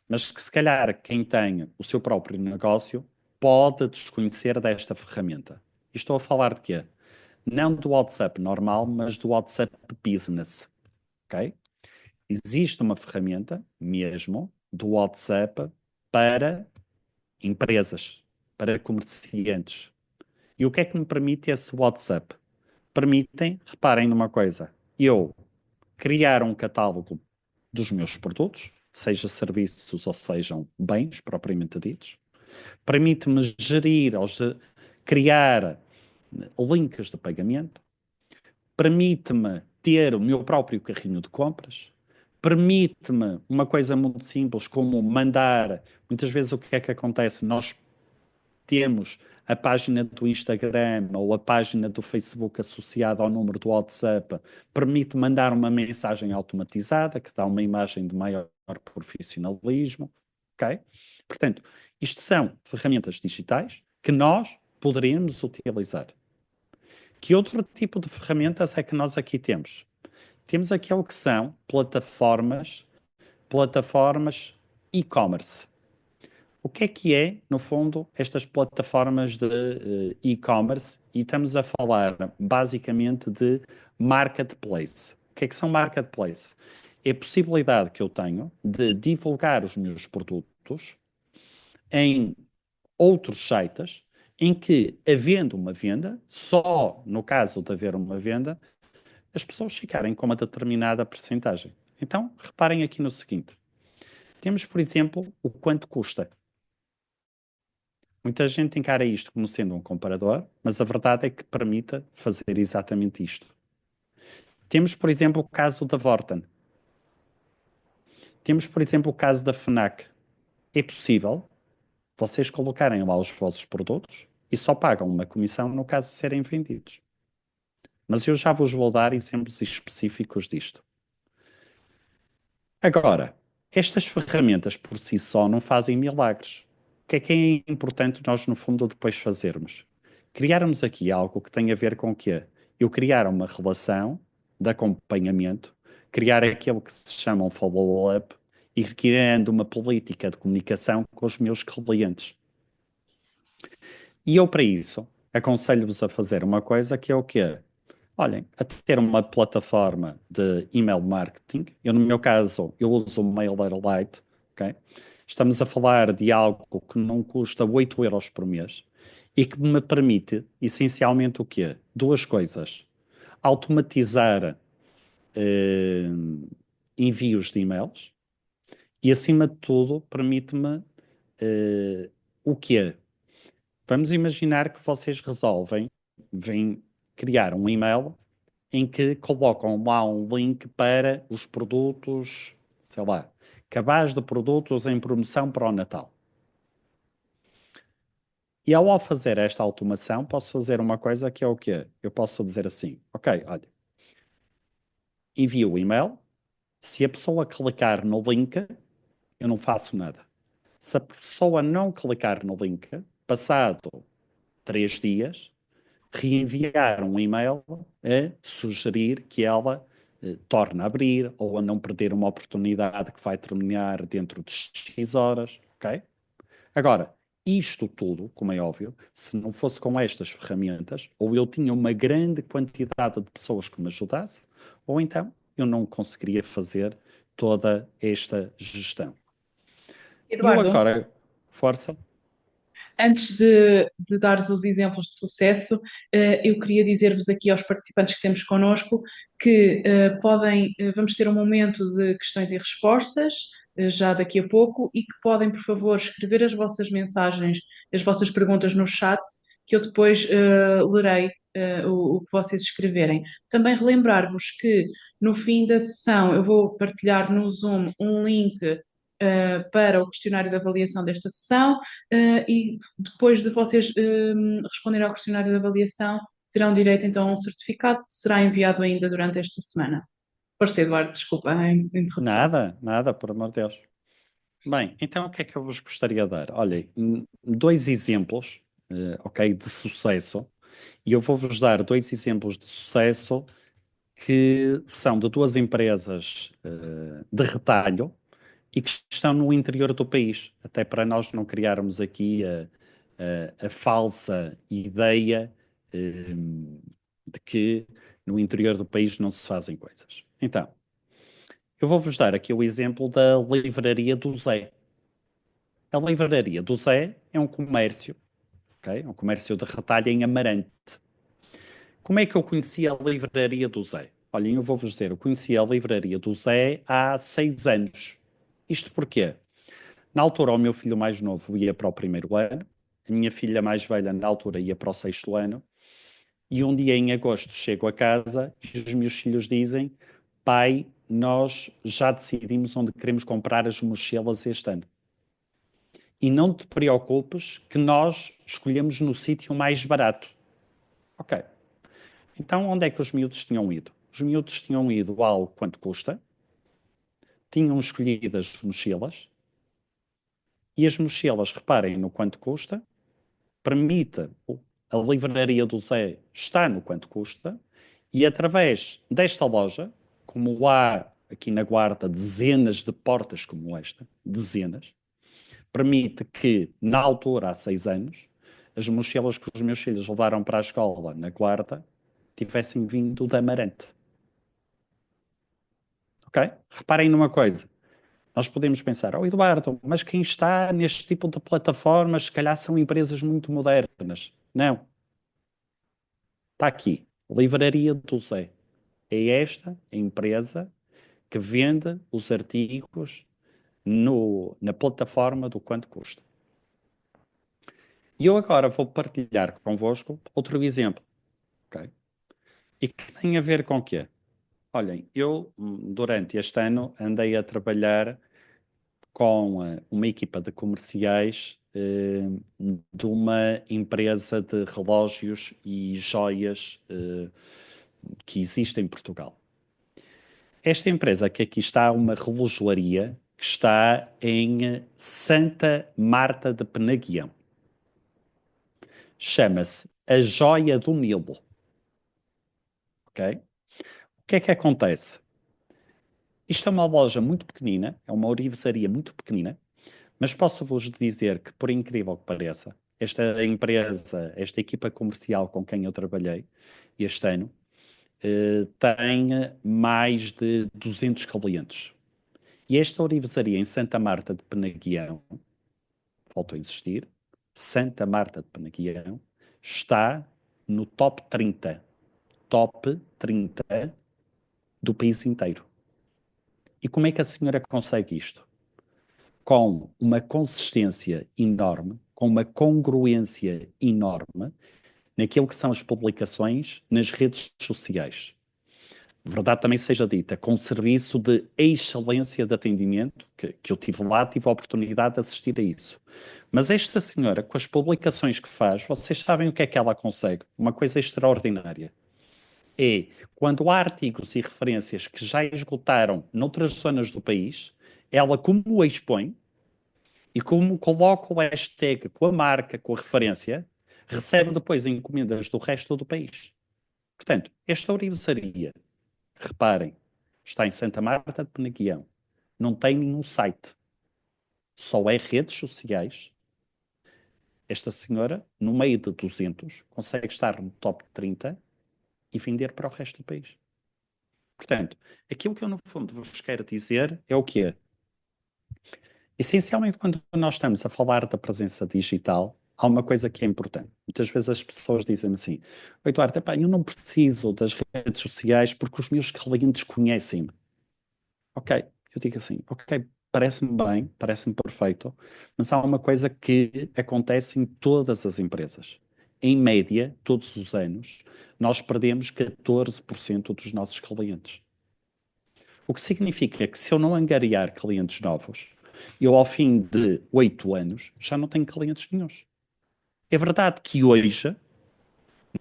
mas que se calhar quem tem o seu próprio negócio pode desconhecer desta ferramenta. E estou a falar de quê? Não do WhatsApp normal, mas do WhatsApp Business, ok? Existe uma ferramenta mesmo do WhatsApp para empresas, para comerciantes. E o que é que me permite esse WhatsApp? Permitem, reparem numa coisa, eu criar um catálogo dos meus produtos, seja serviços ou sejam bens propriamente ditos. Permite-me gerir ou criar links de pagamento. Permite-me ter o meu próprio carrinho de compras. Permite-me uma coisa muito simples como mandar. Muitas vezes o que é que acontece? Nós temos a página do Instagram ou a página do Facebook associada ao número do WhatsApp, permite mandar uma mensagem automatizada que dá uma imagem de maior profissionalismo, ok? Portanto, isto são ferramentas digitais que nós poderemos utilizar. Que outro tipo de ferramentas é que nós aqui temos? Temos aqui o que são plataformas e-commerce. O que é, no fundo, estas plataformas de e-commerce? E estamos a falar basicamente de marketplace. O que são marketplace? É a possibilidade que eu tenho de divulgar os meus produtos em outros sites em que, havendo uma venda, só no caso de haver uma venda, as pessoas ficarem com uma determinada percentagem. Então, reparem aqui no seguinte. Temos, por exemplo, o quanto custa. Muita gente encara isto como sendo um comparador, mas a verdade é que permite fazer exatamente isto. Temos, por exemplo, o caso da Vorten. Temos, por exemplo, o caso da FNAC. É possível vocês colocarem lá os vossos produtos e só pagam uma comissão no caso de serem vendidos. Mas eu já vos vou dar exemplos específicos disto. Agora, estas ferramentas por si só não fazem milagres. O que é importante nós, no fundo, depois fazermos? Criarmos aqui algo que tem a ver com o quê? Eu criar uma relação de acompanhamento, criar aquilo que se chama um follow-up e criando uma política de comunicação com os meus clientes. E eu, para isso, aconselho-vos a fazer uma coisa que é o quê? Olhem, a ter uma plataforma de email marketing. Eu, no meu caso, eu uso o MailerLite, ok? Estamos a falar de algo que não custa 8 euros por mês e que me permite, essencialmente, o quê? Duas coisas. Automatizar eh, envios de e-mails e, acima de tudo, permite-me o quê? Vamos imaginar que vocês resolvem, vêm criar um e-mail em que colocam lá um link para os produtos, sei lá, cabaz de produtos em promoção para o Natal. E ao fazer esta automação, posso fazer uma coisa que é o quê? Eu posso dizer assim, ok, olha, envio o e-mail, se a pessoa clicar no link, eu não faço nada. Se a pessoa não clicar no link, passado 3 dias, reenviar um e-mail a sugerir que ela torne a abrir ou a não perder uma oportunidade que vai terminar dentro de X horas, ok? Agora, isto tudo, como é óbvio, se não fosse com estas ferramentas, ou eu tinha uma grande quantidade de pessoas que me ajudasse, ou então eu não conseguiria fazer toda esta gestão. E eu Eduardo, agora, força. antes de dares os exemplos de sucesso, eu queria dizer-vos aqui aos participantes que temos connosco que vamos ter um momento de questões e respostas, já daqui a pouco, e que podem, por favor, escrever as vossas mensagens, as vossas perguntas no chat, que eu depois lerei o que vocês escreverem. Também relembrar-vos que no fim da sessão eu vou partilhar no Zoom um link para o questionário de avaliação desta sessão e depois de vocês responderem ao questionário de avaliação, terão direito então a um certificado que será enviado ainda durante esta semana. Força, Eduardo, desculpa a interrupção. Nada, por amor de Deus. Bem, então o que é que eu vos gostaria de dar? Olhem, dois exemplos, ok, de sucesso, e eu vou-vos dar dois exemplos de sucesso que são de duas empresas de retalho e que estão no interior do país, até para nós não criarmos aqui a falsa ideia de que no interior do país não se fazem coisas. Então, eu vou-vos dar aqui o exemplo da Livraria do Zé. A Livraria do Zé é um comércio, ok? Um comércio de retalho em Amarante. Como é que eu conheci a Livraria do Zé? Olhem, eu vou-vos dizer, eu conheci a Livraria do Zé há 6 anos. Isto porquê? Na altura, o meu filho mais novo ia para o primeiro ano, a minha filha mais velha, na altura, ia para o sexto ano, e um dia em agosto chego a casa e os meus filhos dizem: pai, nós já decidimos onde queremos comprar as mochilas este ano. E não te preocupes que nós escolhemos no sítio mais barato. Ok. Então, onde é que os miúdos tinham ido? Os miúdos tinham ido ao quanto custa, tinham escolhido as mochilas, e as mochilas, reparem no quanto custa, permite a livraria do Zé estar no quanto custa, e através desta loja, como há aqui na Guarda dezenas de portas como esta, dezenas, permite que, na altura, há 6 anos, as mochilas que os meus filhos levaram para a escola na Guarda tivessem vindo de Amarante. Ok? Reparem numa coisa. Nós podemos pensar, oh Eduardo, mas quem está neste tipo de plataformas, se calhar são empresas muito modernas. Não. Está aqui. Livraria do Zé. é esta a empresa que vende os artigos na plataforma do quanto custa. E eu agora vou partilhar convosco outro exemplo, ok? E que tem a ver com o quê? Olhem, eu durante este ano andei a trabalhar com uma equipa de comerciais de uma empresa de relógios e joias que existe em Portugal. Esta empresa que aqui está, uma relojoaria que está em Santa Marta de Penaguião. Chama-se A Joia do Nilo. Ok? O que é que acontece? Isto é uma loja muito pequenina, é uma orivesaria muito pequenina, mas posso-vos dizer que, por incrível que pareça, esta empresa, esta equipa comercial com quem eu trabalhei este ano, tem mais de 200 clientes. E esta orivesaria em Santa Marta de Penaguião, voltou a existir, Santa Marta de Penaguião, está no top 30 do país inteiro. E como é que a senhora consegue isto? Com uma consistência enorme, com uma congruência enorme naquilo que são as publicações nas redes sociais. Verdade também seja dita, com serviço de excelência de atendimento, que eu tive lá, tive a oportunidade de assistir a isso. Mas esta senhora, com as publicações que faz, vocês sabem o que é que ela consegue? Uma coisa extraordinária. É, quando há artigos e referências que já esgotaram noutras zonas do país, ela como o expõe e como coloca o hashtag com a marca, com a referência, recebe depois encomendas do resto do país. Portanto, esta orivesaria, reparem, está em Santa Marta de Penaguião, não tem nenhum site, só é redes sociais. Esta senhora, no meio de 200, consegue estar no top 30 e vender para o resto do país. Portanto, aquilo que eu no fundo vos quero dizer é o quê? Essencialmente, quando nós estamos a falar da presença digital, há uma coisa que é importante. Muitas vezes as pessoas dizem assim: "Oi, Eduardo, epá, eu não preciso das redes sociais porque os meus clientes conhecem-me." Ok, eu digo assim, ok, parece-me bem, parece-me perfeito, mas há uma coisa que acontece em todas as empresas. Em média, todos os anos, nós perdemos 14% dos nossos clientes. O que significa que se eu não angariar clientes novos, eu ao fim de 8 anos já não tenho clientes nenhuns. É verdade que hoje,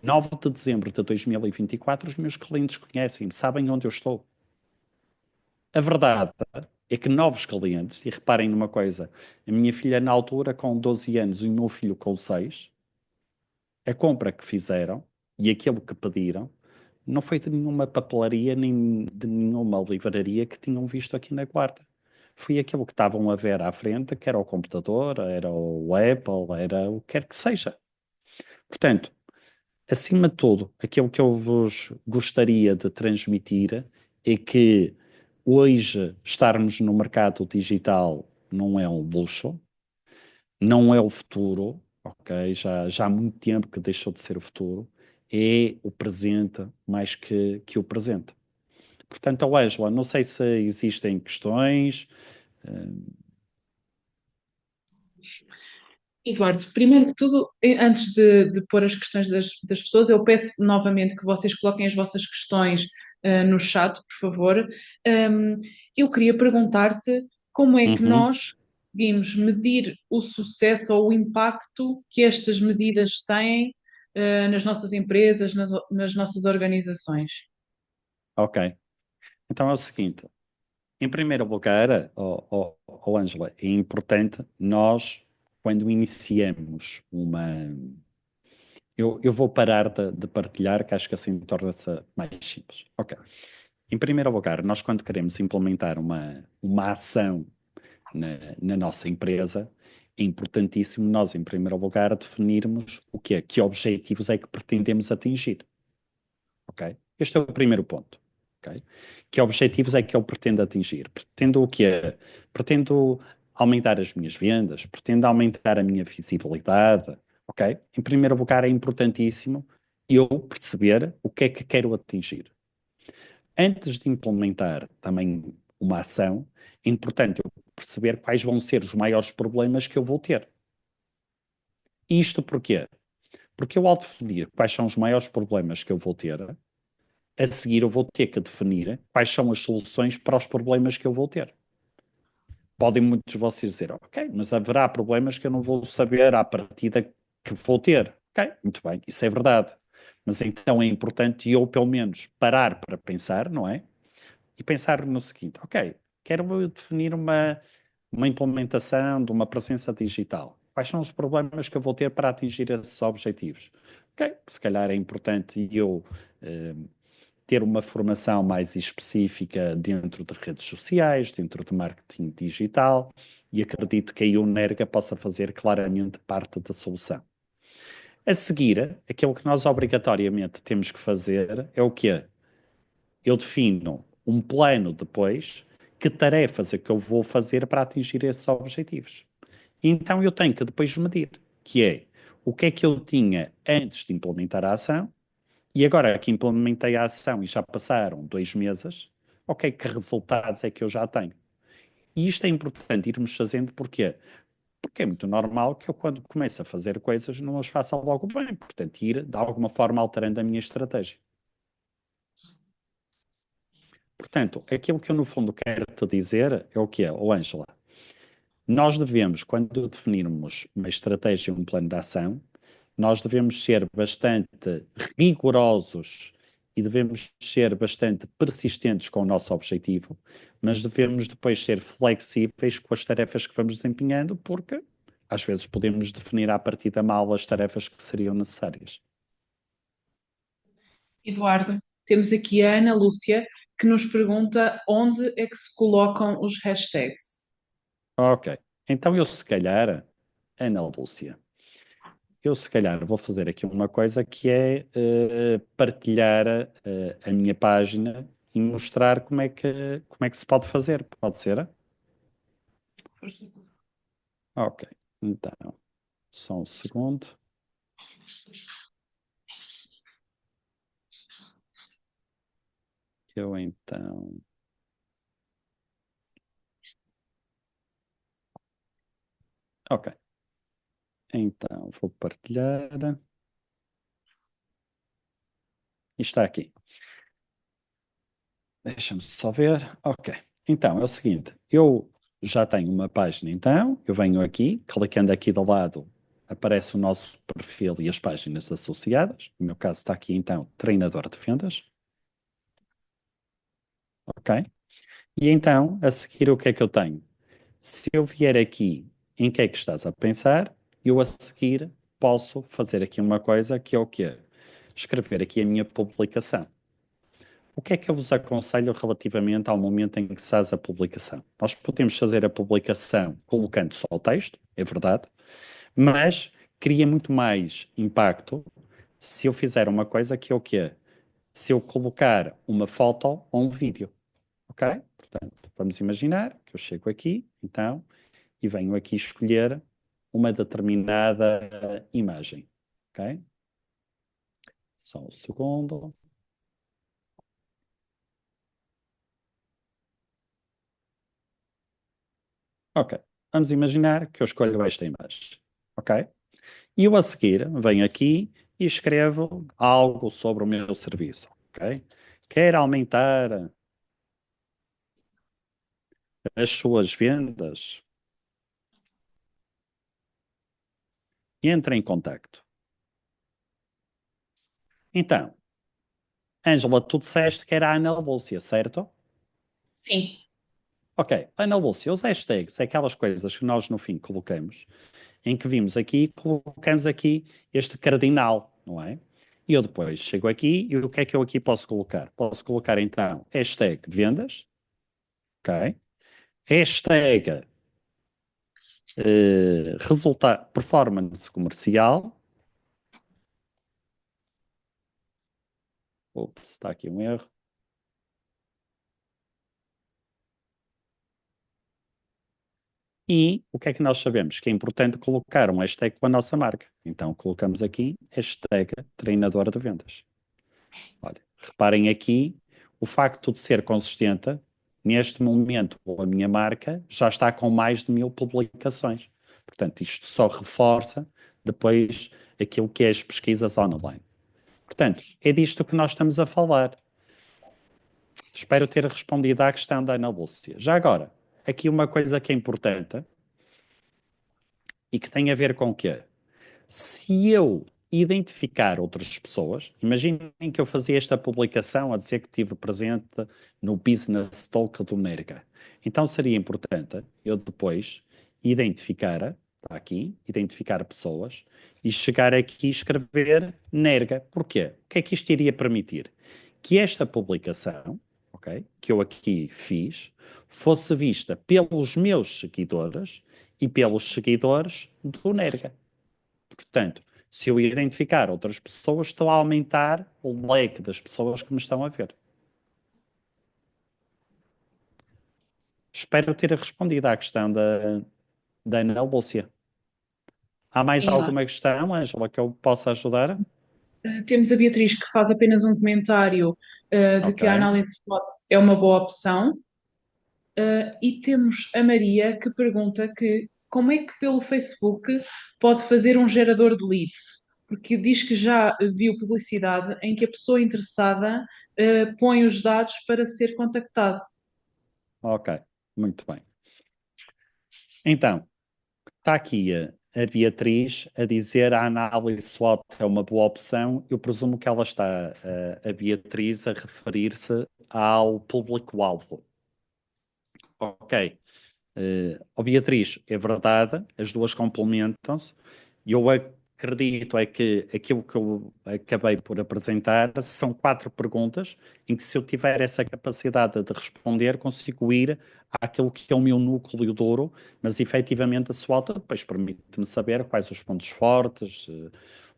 9 de dezembro de 2024, os meus clientes conhecem-me, sabem onde eu estou. A verdade é que novos clientes, e reparem numa coisa, a minha filha na altura com 12 anos e o meu filho com 6, a compra que fizeram e aquilo que pediram não foi de nenhuma papelaria nem de nenhuma livraria que tinham visto aqui na Guarda. Foi aquilo que estavam a ver à frente, que era o computador, era o Apple, era o que quer que seja. Portanto, acima de tudo, aquilo que eu vos gostaria de transmitir é que hoje estarmos no mercado digital não é um luxo, não é o futuro, ok? Já há muito tempo que deixou de ser o futuro, é o presente mais que o presente. Portanto, Ângela, não sei se existem questões. Eduardo, primeiro que tudo, antes de pôr as questões das pessoas, eu peço novamente que vocês coloquem as vossas questões no chat, por favor. Eu queria perguntar-te como é que Uhum. nós conseguimos medir o sucesso ou o impacto que estas medidas têm nas nossas empresas, nas nossas organizações. Ok. Então é o seguinte. Em primeiro lugar, Ângela, é importante nós, quando iniciamos uma. Eu vou parar de partilhar, que acho que assim torna-se mais simples. Ok. Em primeiro lugar, nós, quando queremos implementar uma ação na nossa empresa, é importantíssimo nós, em primeiro lugar, definirmos o que é, que objetivos é que pretendemos atingir. Ok? Este é o primeiro ponto. Ok? Que objetivos é que eu pretendo atingir? Pretendo o quê? Pretendo aumentar as minhas vendas, pretendo aumentar a minha visibilidade, ok? Em primeiro lugar, é importantíssimo eu perceber o que é que quero atingir. Antes de implementar também uma ação, é importante eu perceber quais vão ser os maiores problemas que eu vou ter. Isto porquê? Porque eu, ao definir quais são os maiores problemas que eu vou ter, a seguir eu vou ter que definir quais são as soluções para os problemas que eu vou ter. Podem muitos de vocês dizer, ok, mas haverá problemas que eu não vou saber à partida que vou ter. Ok, muito bem, isso é verdade. Mas então é importante eu, pelo menos, parar para pensar, não é? E pensar no seguinte, ok, quero definir uma implementação de uma presença digital. Quais são os problemas que eu vou ter para atingir esses objetivos? Ok, se calhar é importante eu eh, ter uma formação mais específica dentro de redes sociais, dentro de marketing digital, e acredito que a Unerga possa fazer claramente parte da solução. A seguir, aquilo que nós obrigatoriamente temos que fazer é o quê? Eu defino um plano depois, que tarefas é que eu vou fazer para atingir esses objetivos. Então eu tenho que depois medir, que é o que é que eu tinha antes de implementar a ação e agora que implementei a ação e já passaram 2 meses, ok, que resultados é que eu já tenho? E isto é importante irmos fazendo porquê? Porque é muito normal que eu, quando começo a fazer coisas, não as faça logo bem. Portanto, ir de alguma forma alterando a minha estratégia. Portanto, aquilo que eu no fundo quero te dizer é o que é, ô Ângela. Nós devemos, quando definirmos uma estratégia, um plano de ação, nós devemos ser bastante rigorosos e devemos ser bastante persistentes com o nosso objetivo, mas devemos depois ser flexíveis com as tarefas que vamos desempenhando, porque às vezes podemos definir à partida mal as tarefas que seriam necessárias. Eduardo, temos aqui a Ana Lúcia que nos pergunta onde é que se colocam os hashtags. Ok, então eu se calhar, Ana Lúcia, eu se calhar vou fazer aqui uma coisa que é partilhar a minha página e mostrar como é que se pode fazer. Pode ser? Força. Ok, então, só um segundo. Eu então. Ok, então vou partilhar. E está aqui. Deixa-me só ver. Ok, então é o seguinte: eu já tenho uma página, então, eu venho aqui, clicando aqui do lado, aparece o nosso perfil e as páginas associadas. No meu caso está aqui, então, treinador de vendas. Ok? E então, a seguir, o que é que eu tenho? Se eu vier aqui em que é que estás a pensar, eu a seguir posso fazer aqui uma coisa que é o quê? Escrever aqui a minha publicação. O que é que eu vos aconselho relativamente ao momento em que se faz a publicação? Nós podemos fazer a publicação colocando só o texto, é verdade, mas cria muito mais impacto se eu fizer uma coisa que é o quê? Se eu colocar uma foto ou um vídeo, ok? Portanto, vamos imaginar que eu chego aqui, então, e venho aqui escolher uma determinada imagem, ok? Só um segundo. Ok. Vamos imaginar que eu escolho esta imagem, ok? E eu a seguir venho aqui e escrevo algo sobre o meu serviço, ok? Quer aumentar as suas vendas? Entre em contacto. Então, Ângela, tu disseste que era a Ana Lúcia, certo? Sim. Ok, Ana Lúcia, os hashtags, é aquelas coisas que nós no fim colocamos, em que vimos aqui, colocamos aqui este cardinal, não é? E eu depois chego aqui e o que é que eu aqui posso colocar? Posso colocar então hashtag vendas, ok? Hashtag resultado, performance comercial. Ops, está aqui um erro. E o que é que nós sabemos? Que é importante colocar um hashtag com a nossa marca. Então colocamos aqui hashtag treinador de vendas. Olha, reparem aqui o facto de ser consistente, neste momento a minha marca já está com mais de 1000 publicações. Portanto, isto só reforça depois aquilo que é as pesquisas online. Portanto, é disto que nós estamos a falar. Espero ter respondido à questão da Ana Lúcia. Já agora, aqui uma coisa que é importante e que tem a ver com o quê? Se eu identificar outras pessoas, imaginem que eu fazia esta publicação a dizer que estive presente no Business Talk do Nerga. Então seria importante eu depois identificar, está aqui, identificar pessoas e chegar aqui e escrever Nerga. Porquê? O que é que isto iria permitir? Que esta publicação, ok, que eu aqui fiz, fosse vista pelos meus seguidores e pelos seguidores do Nerga. Portanto, se eu identificar outras pessoas, estou a aumentar o leque das pessoas que me estão a ver. Espero ter respondido à questão da Ana Lúcia. Há mais Sim. alguma questão, Ângela, que eu possa ajudar? Temos a Beatriz que faz apenas um comentário de que a Ok. análise SWOT é uma boa opção. E temos a Maria que pergunta que como é que pelo Facebook pode fazer um gerador de leads? Porque diz que já viu publicidade em que a pessoa interessada põe os dados para ser contactado. Ok, muito bem. Então, está aqui a Beatriz a dizer a análise SWOT é uma boa opção. Eu presumo que ela está, a Beatriz, a referir-se ao público-alvo. Ok. Beatriz, é verdade, as duas complementam-se. Eu acredito é que aquilo que eu acabei por apresentar são 4 perguntas em que se eu tiver essa capacidade de responder, consigo ir àquilo que é o meu núcleo duro, mas efetivamente a SWOT depois permite-me saber quais os pontos fortes,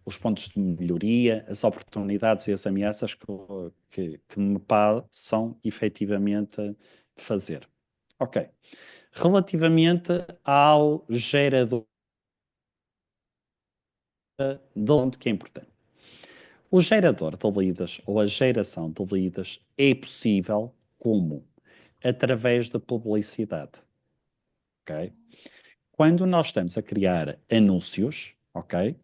os pontos de melhoria, as oportunidades e as ameaças que me passam efetivamente fazer. Ok. Relativamente ao gerador de onde que é importante. O gerador de leads ou a geração de leads é possível como? Através da publicidade. Ok? Quando nós estamos a criar anúncios, ok?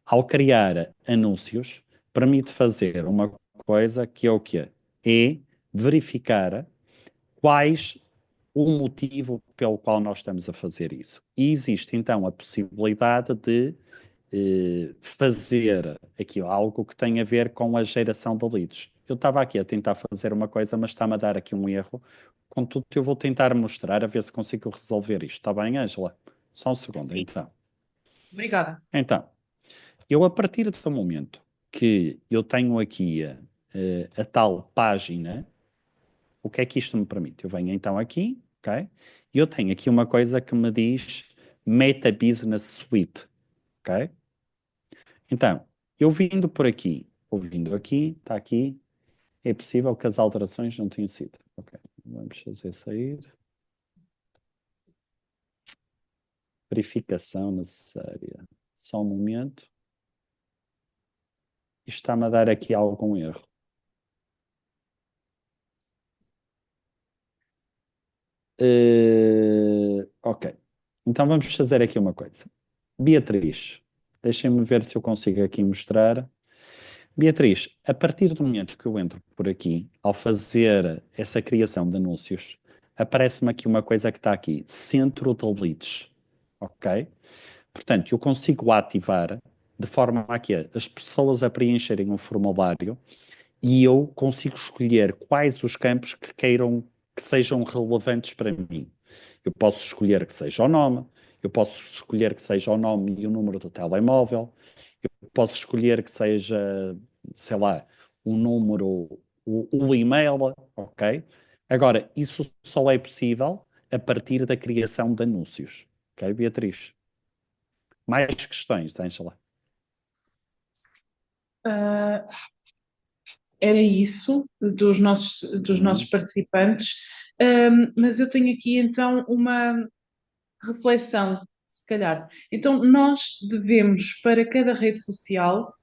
Ao criar anúncios, permite fazer uma coisa que é o quê? É verificar quais o motivo pelo qual nós estamos a fazer isso. E existe então a possibilidade de fazer aqui algo que tem a ver com a geração de leads. Eu estava aqui a tentar fazer uma coisa, mas está-me a dar aqui um erro. Contudo, eu vou tentar mostrar a ver se consigo resolver isto. Está bem, Ângela? Só um segundo, Sim. então. Obrigada. Então, eu a partir do momento que eu tenho aqui a tal página, o que é que isto me permite? Eu venho então aqui, ok? E eu tenho aqui uma coisa que me diz Meta Business Suite, ok? Então, eu vindo por aqui, ou vindo aqui, está aqui, é possível que as alterações não tenham sido. Ok, vamos fazer sair. Verificação necessária. Só um momento. Isto está-me a dar aqui algum erro. Ok. Então vamos fazer aqui uma coisa. Beatriz, deixem-me ver se eu consigo aqui mostrar. Beatriz, a partir do momento que eu entro por aqui, ao fazer essa criação de anúncios, aparece-me aqui uma coisa que está aqui, Centro de Leads, ok? Portanto, eu consigo ativar de forma a que as pessoas a preencherem um formulário e eu consigo escolher quais os campos que queiram que sejam relevantes para mim. Eu posso escolher que seja o nome, eu posso escolher que seja o nome e o número do telemóvel, eu posso escolher que seja, sei lá, o número, o e-mail, ok? Agora, isso só é possível a partir da criação de anúncios, ok, Beatriz? Mais questões, Ângela? Ah, era isso dos nossos Uhum. participantes. Mas eu tenho aqui então uma reflexão, se calhar. Então, nós devemos, para cada rede social,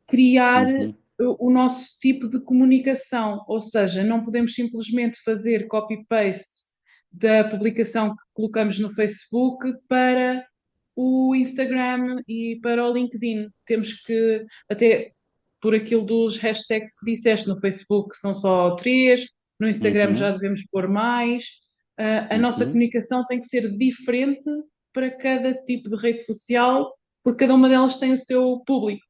criar Uhum. o nosso tipo de comunicação, ou seja, não podemos simplesmente fazer copy-paste da publicação que colocamos no Facebook para o Instagram e para o LinkedIn. Temos que, até por aquilo dos hashtags que disseste no Facebook, são só três, no Instagram já Uhum, devemos pôr mais. A nossa uhum. comunicação tem que ser diferente para cada tipo de rede social, porque cada uma delas tem o seu público.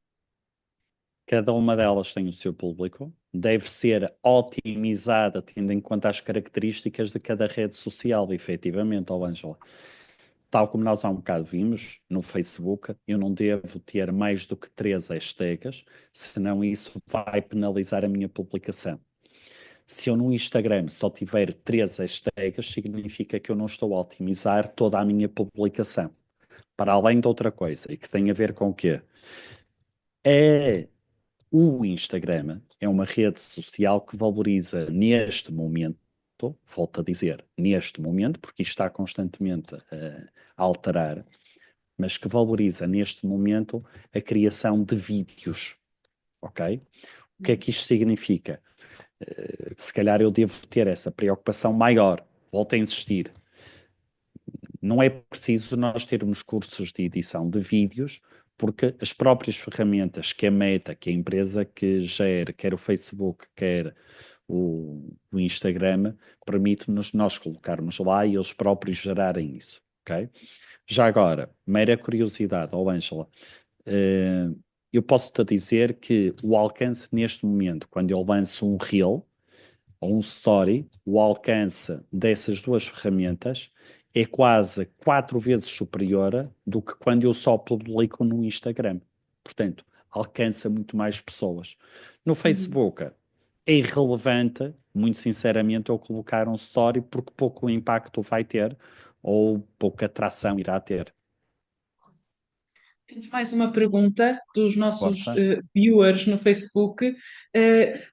Cada uma delas tem o seu público, deve ser otimizada tendo em conta as características de cada rede social, efetivamente, ó Ângela. Tal como nós há um bocado vimos no Facebook, eu não devo ter mais do que 3 hashtags, senão isso vai penalizar a minha publicação. Se eu no Instagram só tiver 3 hashtags, significa que eu não estou a otimizar toda a minha publicação. Para além de outra coisa, e que tem a ver com o quê? É o Instagram é uma rede social que valoriza neste momento, volto a dizer, neste momento, porque isto está constantemente a alterar, mas que valoriza neste momento a criação de vídeos, ok? O que é que isto significa? Se calhar eu devo ter essa preocupação maior. Volto a insistir. Não é preciso nós termos cursos de edição de vídeos, porque as próprias ferramentas que a Meta, que a empresa que gera, quer o Facebook, quer o Instagram, permite-nos nós colocarmos lá e eles próprios gerarem isso, ok? Já agora, mera curiosidade, ó Ângela, eh, eu posso-te dizer que o alcance neste momento, quando eu lanço um Reel, ou um story, o alcance dessas duas ferramentas é quase 4 vezes superior do que quando eu só publico no Instagram. Portanto, alcança muito mais pessoas. No Uhum. Facebook é irrelevante, muito sinceramente, eu colocar um story porque pouco impacto vai ter ou pouca atração irá ter. Temos mais uma pergunta dos nossos Força. viewers no Facebook.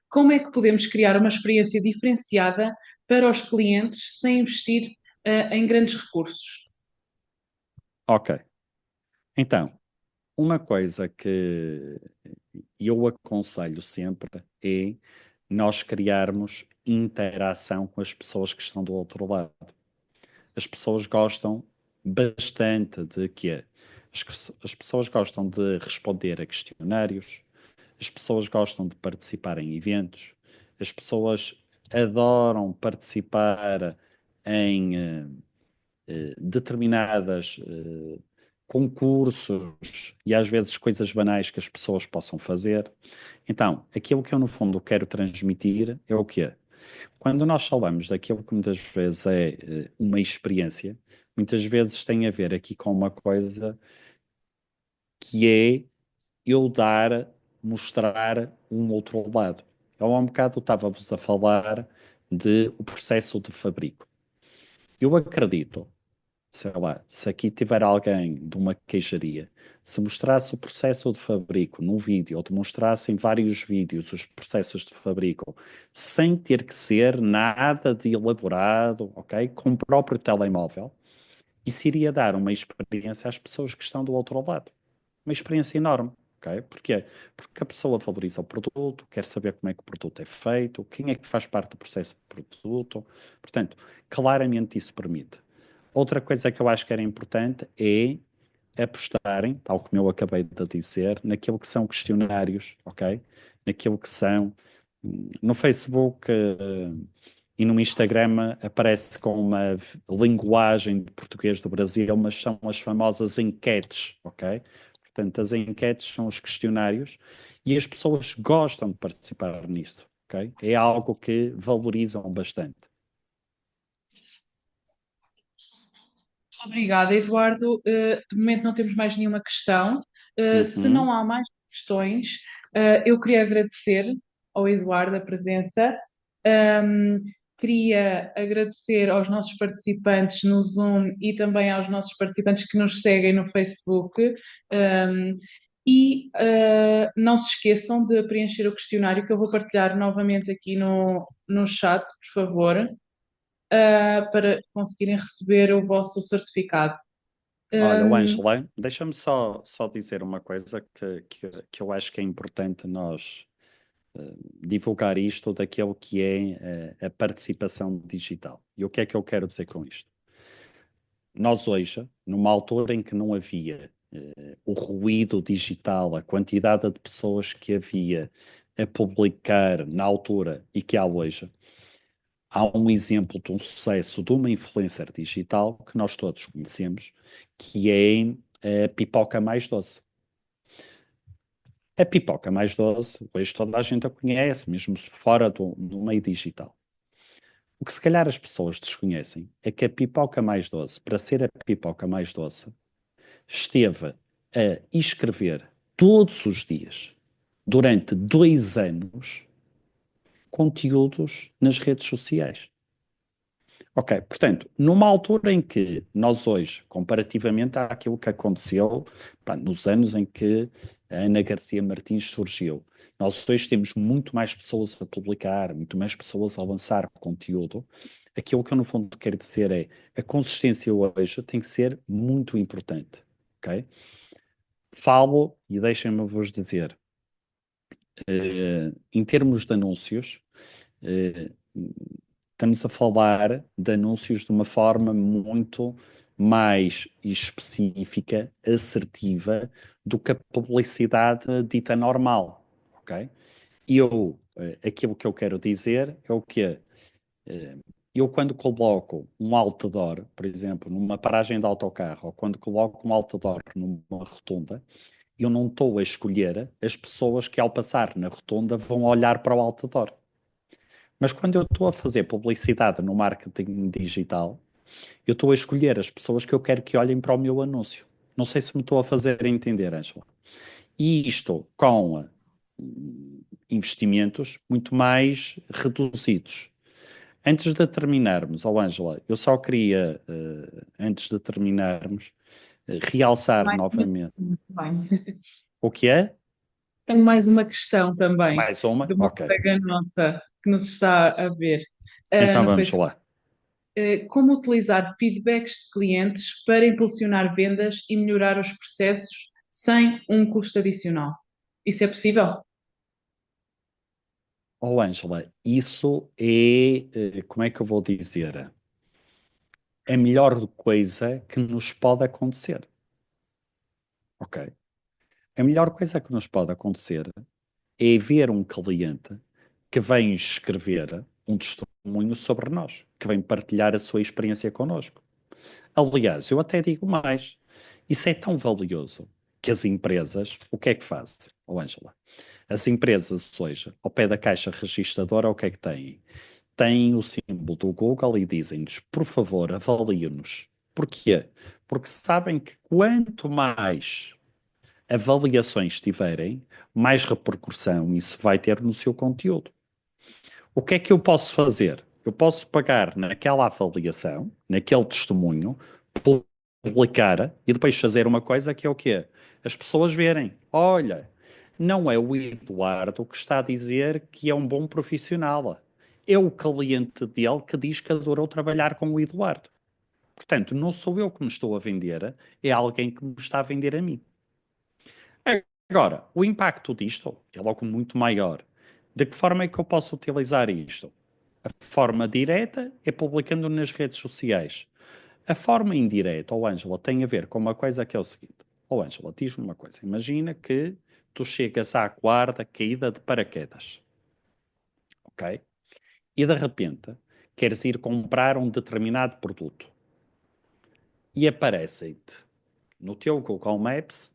Como é que podemos criar uma experiência diferenciada para os clientes sem investir em grandes recursos? Ok. Então, uma coisa que eu aconselho sempre é nós criarmos interação com as pessoas que estão do outro lado. As pessoas gostam bastante de quê? As pessoas gostam de responder a questionários, as pessoas gostam de participar em eventos, as pessoas adoram participar em determinadas concursos e às vezes coisas banais que as pessoas possam fazer. Então, aquilo que eu no fundo quero transmitir é o quê? Quando nós falamos daquilo que muitas vezes é uma experiência, muitas vezes tem a ver aqui com uma coisa que é eu dar, mostrar um outro lado. Eu há um bocado estava-vos a falar de o processo de fabrico. Eu acredito, sei lá, se aqui tiver alguém de uma queijaria, se mostrasse o processo de fabrico num vídeo ou demonstrasse em vários vídeos os processos de fabrico, sem ter que ser nada de elaborado, ok? Com o próprio telemóvel, isso iria dar uma experiência às pessoas que estão do outro lado. Uma experiência enorme. Ok? Porquê? Porque a pessoa valoriza o produto, quer saber como é que o produto é feito, quem é que faz parte do processo do produto. Portanto, claramente isso permite. Outra coisa que eu acho que era importante é apostarem, tal como eu acabei de dizer, naquilo que são questionários, ok? Naquilo que são. No Facebook e no Instagram aparece com uma linguagem de português do Brasil, mas são as famosas enquetes, ok? Portanto, as enquetes são os questionários e as pessoas gostam de participar nisso, ok? É algo que valorizam bastante. Obrigada, Eduardo. De momento não temos mais nenhuma questão. Se Uhum. não há mais questões, eu queria agradecer ao Eduardo a presença. Ahm, Queria agradecer aos nossos participantes no Zoom e também aos nossos participantes que nos seguem no Facebook. Ahm, não se esqueçam de preencher o questionário que eu vou partilhar novamente aqui no chat, por favor, para conseguirem receber o vosso certificado. Olha, o Hum, Ângela, deixa-me só dizer uma coisa que eu acho que é importante nós divulgar isto daquilo que é a participação digital. E o que é que eu quero dizer com isto? Nós hoje, numa altura em que não havia o ruído digital, a quantidade de pessoas que havia a publicar na altura e que há hoje, há um exemplo de um sucesso de uma influencer digital que nós todos conhecemos, que é a Pipoca Mais Doce. A Pipoca Mais Doce, hoje toda a gente a conhece, mesmo fora do meio digital. O que se calhar as pessoas desconhecem é que a Pipoca Mais Doce, para ser a Pipoca Mais Doce, esteve a escrever todos os dias, durante 2 anos, conteúdos nas redes sociais. Ok, portanto, numa altura em que nós hoje, comparativamente àquilo que aconteceu, pá, nos anos em que a Ana Garcia Martins surgiu, nós hoje temos muito mais pessoas a publicar, muito mais pessoas a lançar conteúdo. Aquilo que eu, no fundo, quero dizer é a consistência hoje tem que ser muito importante, ok? Falo, e deixem-me vos dizer, em termos de anúncios, eh, estamos a falar de anúncios de uma forma muito mais específica, assertiva, do que a publicidade dita normal, ok? Aquilo que eu quero dizer é o quê? Eu quando coloco um outdoor, por exemplo, numa paragem de autocarro, ou quando coloco um outdoor numa rotunda, eu não estou a escolher as pessoas que ao passar na rotunda vão olhar para o outdoor. Mas quando eu estou a fazer publicidade no marketing digital, eu estou a escolher as pessoas que eu quero que olhem para o meu anúncio. Não sei se me estou a fazer entender, Ângela. E isto com investimentos muito mais reduzidos. Antes de terminarmos, Ângela, eu só queria, antes de terminarmos, realçar Mais uma novamente. também. O que é? Tenho mais uma questão também, Mais uma? de uma Ok. colega nota que nos está a ver Então no vamos Facebook. lá. Como utilizar feedbacks de clientes para impulsionar vendas e melhorar os processos sem um custo adicional? Isso é possível? Ângela, isso é, como é que eu vou dizer? A melhor coisa que nos pode acontecer. Ok? A melhor coisa que nos pode acontecer é ver um cliente que vem escrever um testemunho sobre nós, que vem partilhar a sua experiência connosco. Aliás, eu até digo mais. Isso é tão valioso que as empresas, o que é que fazem, Ângela? As empresas hoje, ao pé da caixa registradora, o que é que têm? Têm o símbolo do Google e dizem-nos, por favor, avalie-nos. Porquê? Porque sabem que quanto mais avaliações tiverem, mais repercussão isso vai ter no seu conteúdo. O que é que eu posso fazer? Eu posso pagar naquela avaliação, naquele testemunho, publicar e depois fazer uma coisa que é o quê? As pessoas verem. Olha, não é o Eduardo que está a dizer que é um bom profissional. É o cliente dele que diz que adorou trabalhar com o Eduardo. Portanto, não sou eu que me estou a vender, é alguém que me está a vender a mim. Agora, o impacto disto é logo muito maior. De que forma é que eu posso utilizar isto? A forma direta é publicando nas redes sociais. A forma indireta, Ângela, tem a ver com uma coisa que é o seguinte. Ângela, diz-me uma coisa. Imagina que tu chegas à quarta caída de paraquedas, ok? E de repente queres ir comprar um determinado produto. E aparecem-te no teu Google Maps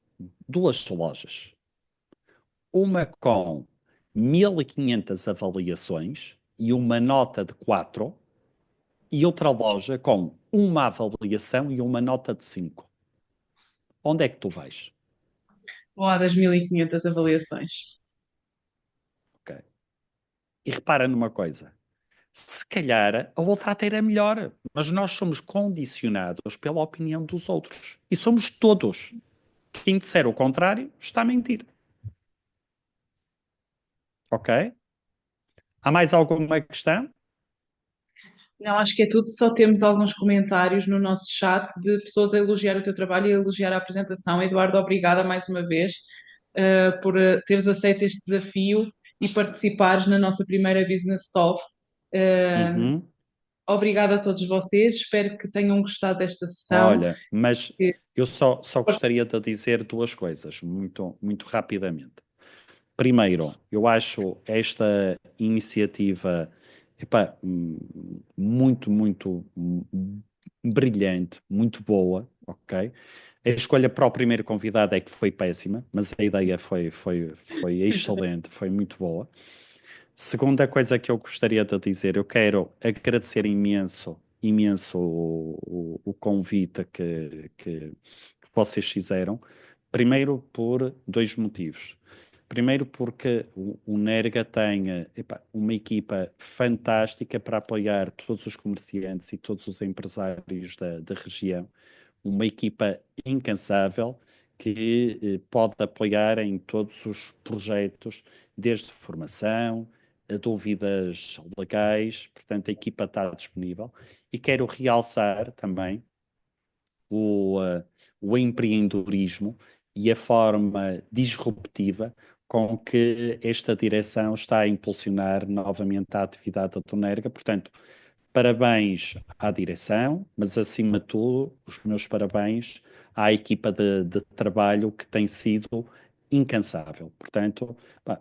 duas lojas. Uma com 1500 avaliações e uma nota de 4, e outra loja com uma avaliação e uma nota de 5. Onde é que tu vais? Ou há das 1500 avaliações? Ok. E repara numa coisa. Se calhar a outra até era melhor, mas nós somos condicionados pela opinião dos outros. E somos todos. Quem disser o contrário está a mentir. Ok? Há mais alguma questão? Não, acho que é tudo. Só temos alguns comentários no nosso chat de pessoas a elogiar o teu trabalho e a elogiar a apresentação. Eduardo, obrigada mais uma vez, por teres aceito este desafio e participares na nossa primeira Business Talk. Uh, Uhum. Obrigada a todos vocês, espero que tenham gostado desta sessão. Olha, mas eu só gostaria de dizer duas coisas, muito rapidamente. Primeiro, eu acho esta iniciativa, epá, muito brilhante, muito boa, ok? A escolha para o primeiro convidado é que foi péssima, mas a ideia foi excelente, foi muito boa. Segunda coisa que eu gostaria de dizer, eu quero agradecer imenso o convite que vocês fizeram. Primeiro por dois motivos. Primeiro porque o Nerga tem uma equipa fantástica para apoiar todos os comerciantes e todos os empresários da região. Uma equipa incansável que pode apoiar em todos os projetos, desde formação, a dúvidas legais, portanto a equipa está disponível. E quero realçar também o, uh, o empreendedorismo e a forma disruptiva com que esta direção está a impulsionar novamente a atividade da Tonerga. Portanto, parabéns à direção, mas acima de tudo, os meus parabéns à equipa de trabalho que tem sido incansável. Portanto, pá,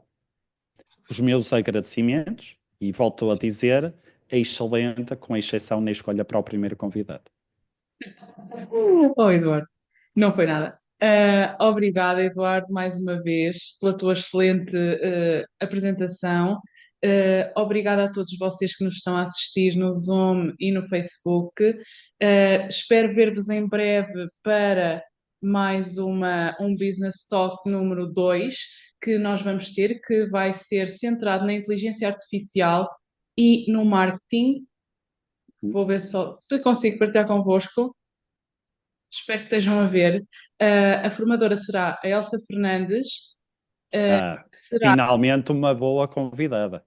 os meus agradecimentos, e volto a dizer, é excelente, com exceção na escolha para o primeiro convidado. Oh, Eduardo, não foi nada. Obrigada, Eduardo, mais uma vez pela tua excelente apresentação. Obrigada a todos vocês que nos estão a assistir no Zoom e no Facebook. Espero ver-vos em breve para mais um Business Talk número 2 que nós vamos ter, que vai ser centrado na inteligência artificial e no marketing. Vou ver só se consigo partilhar convosco. Espero que estejam a ver. A formadora será a Elsa Fernandes, Ah, será, finalmente uma boa convidada.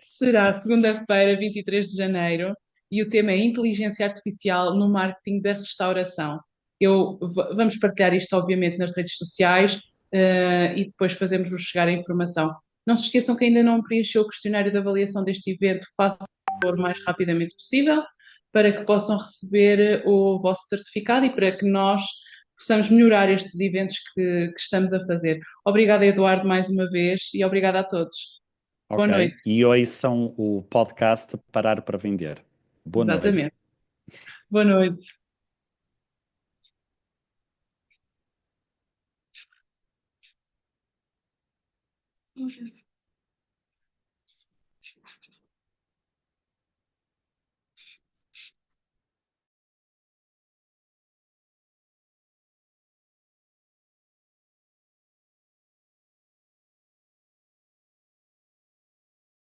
será segunda-feira, 23 de janeiro, e o tema é Inteligência Artificial no Marketing da Restauração. Vamos partilhar isto, obviamente, nas redes sociais, e depois fazemos-vos chegar a informação. Não se esqueçam que ainda não preencheu o questionário de avaliação deste evento, façam o mais rapidamente possível, para que possam receber o vosso certificado e para que nós possamos melhorar estes eventos que estamos a fazer. Obrigada, Eduardo, mais uma vez, e obrigada a todos. Boa Ok? noite. E hoje são o podcast Parar para Vender. Boa noite. Exatamente. Boa noite.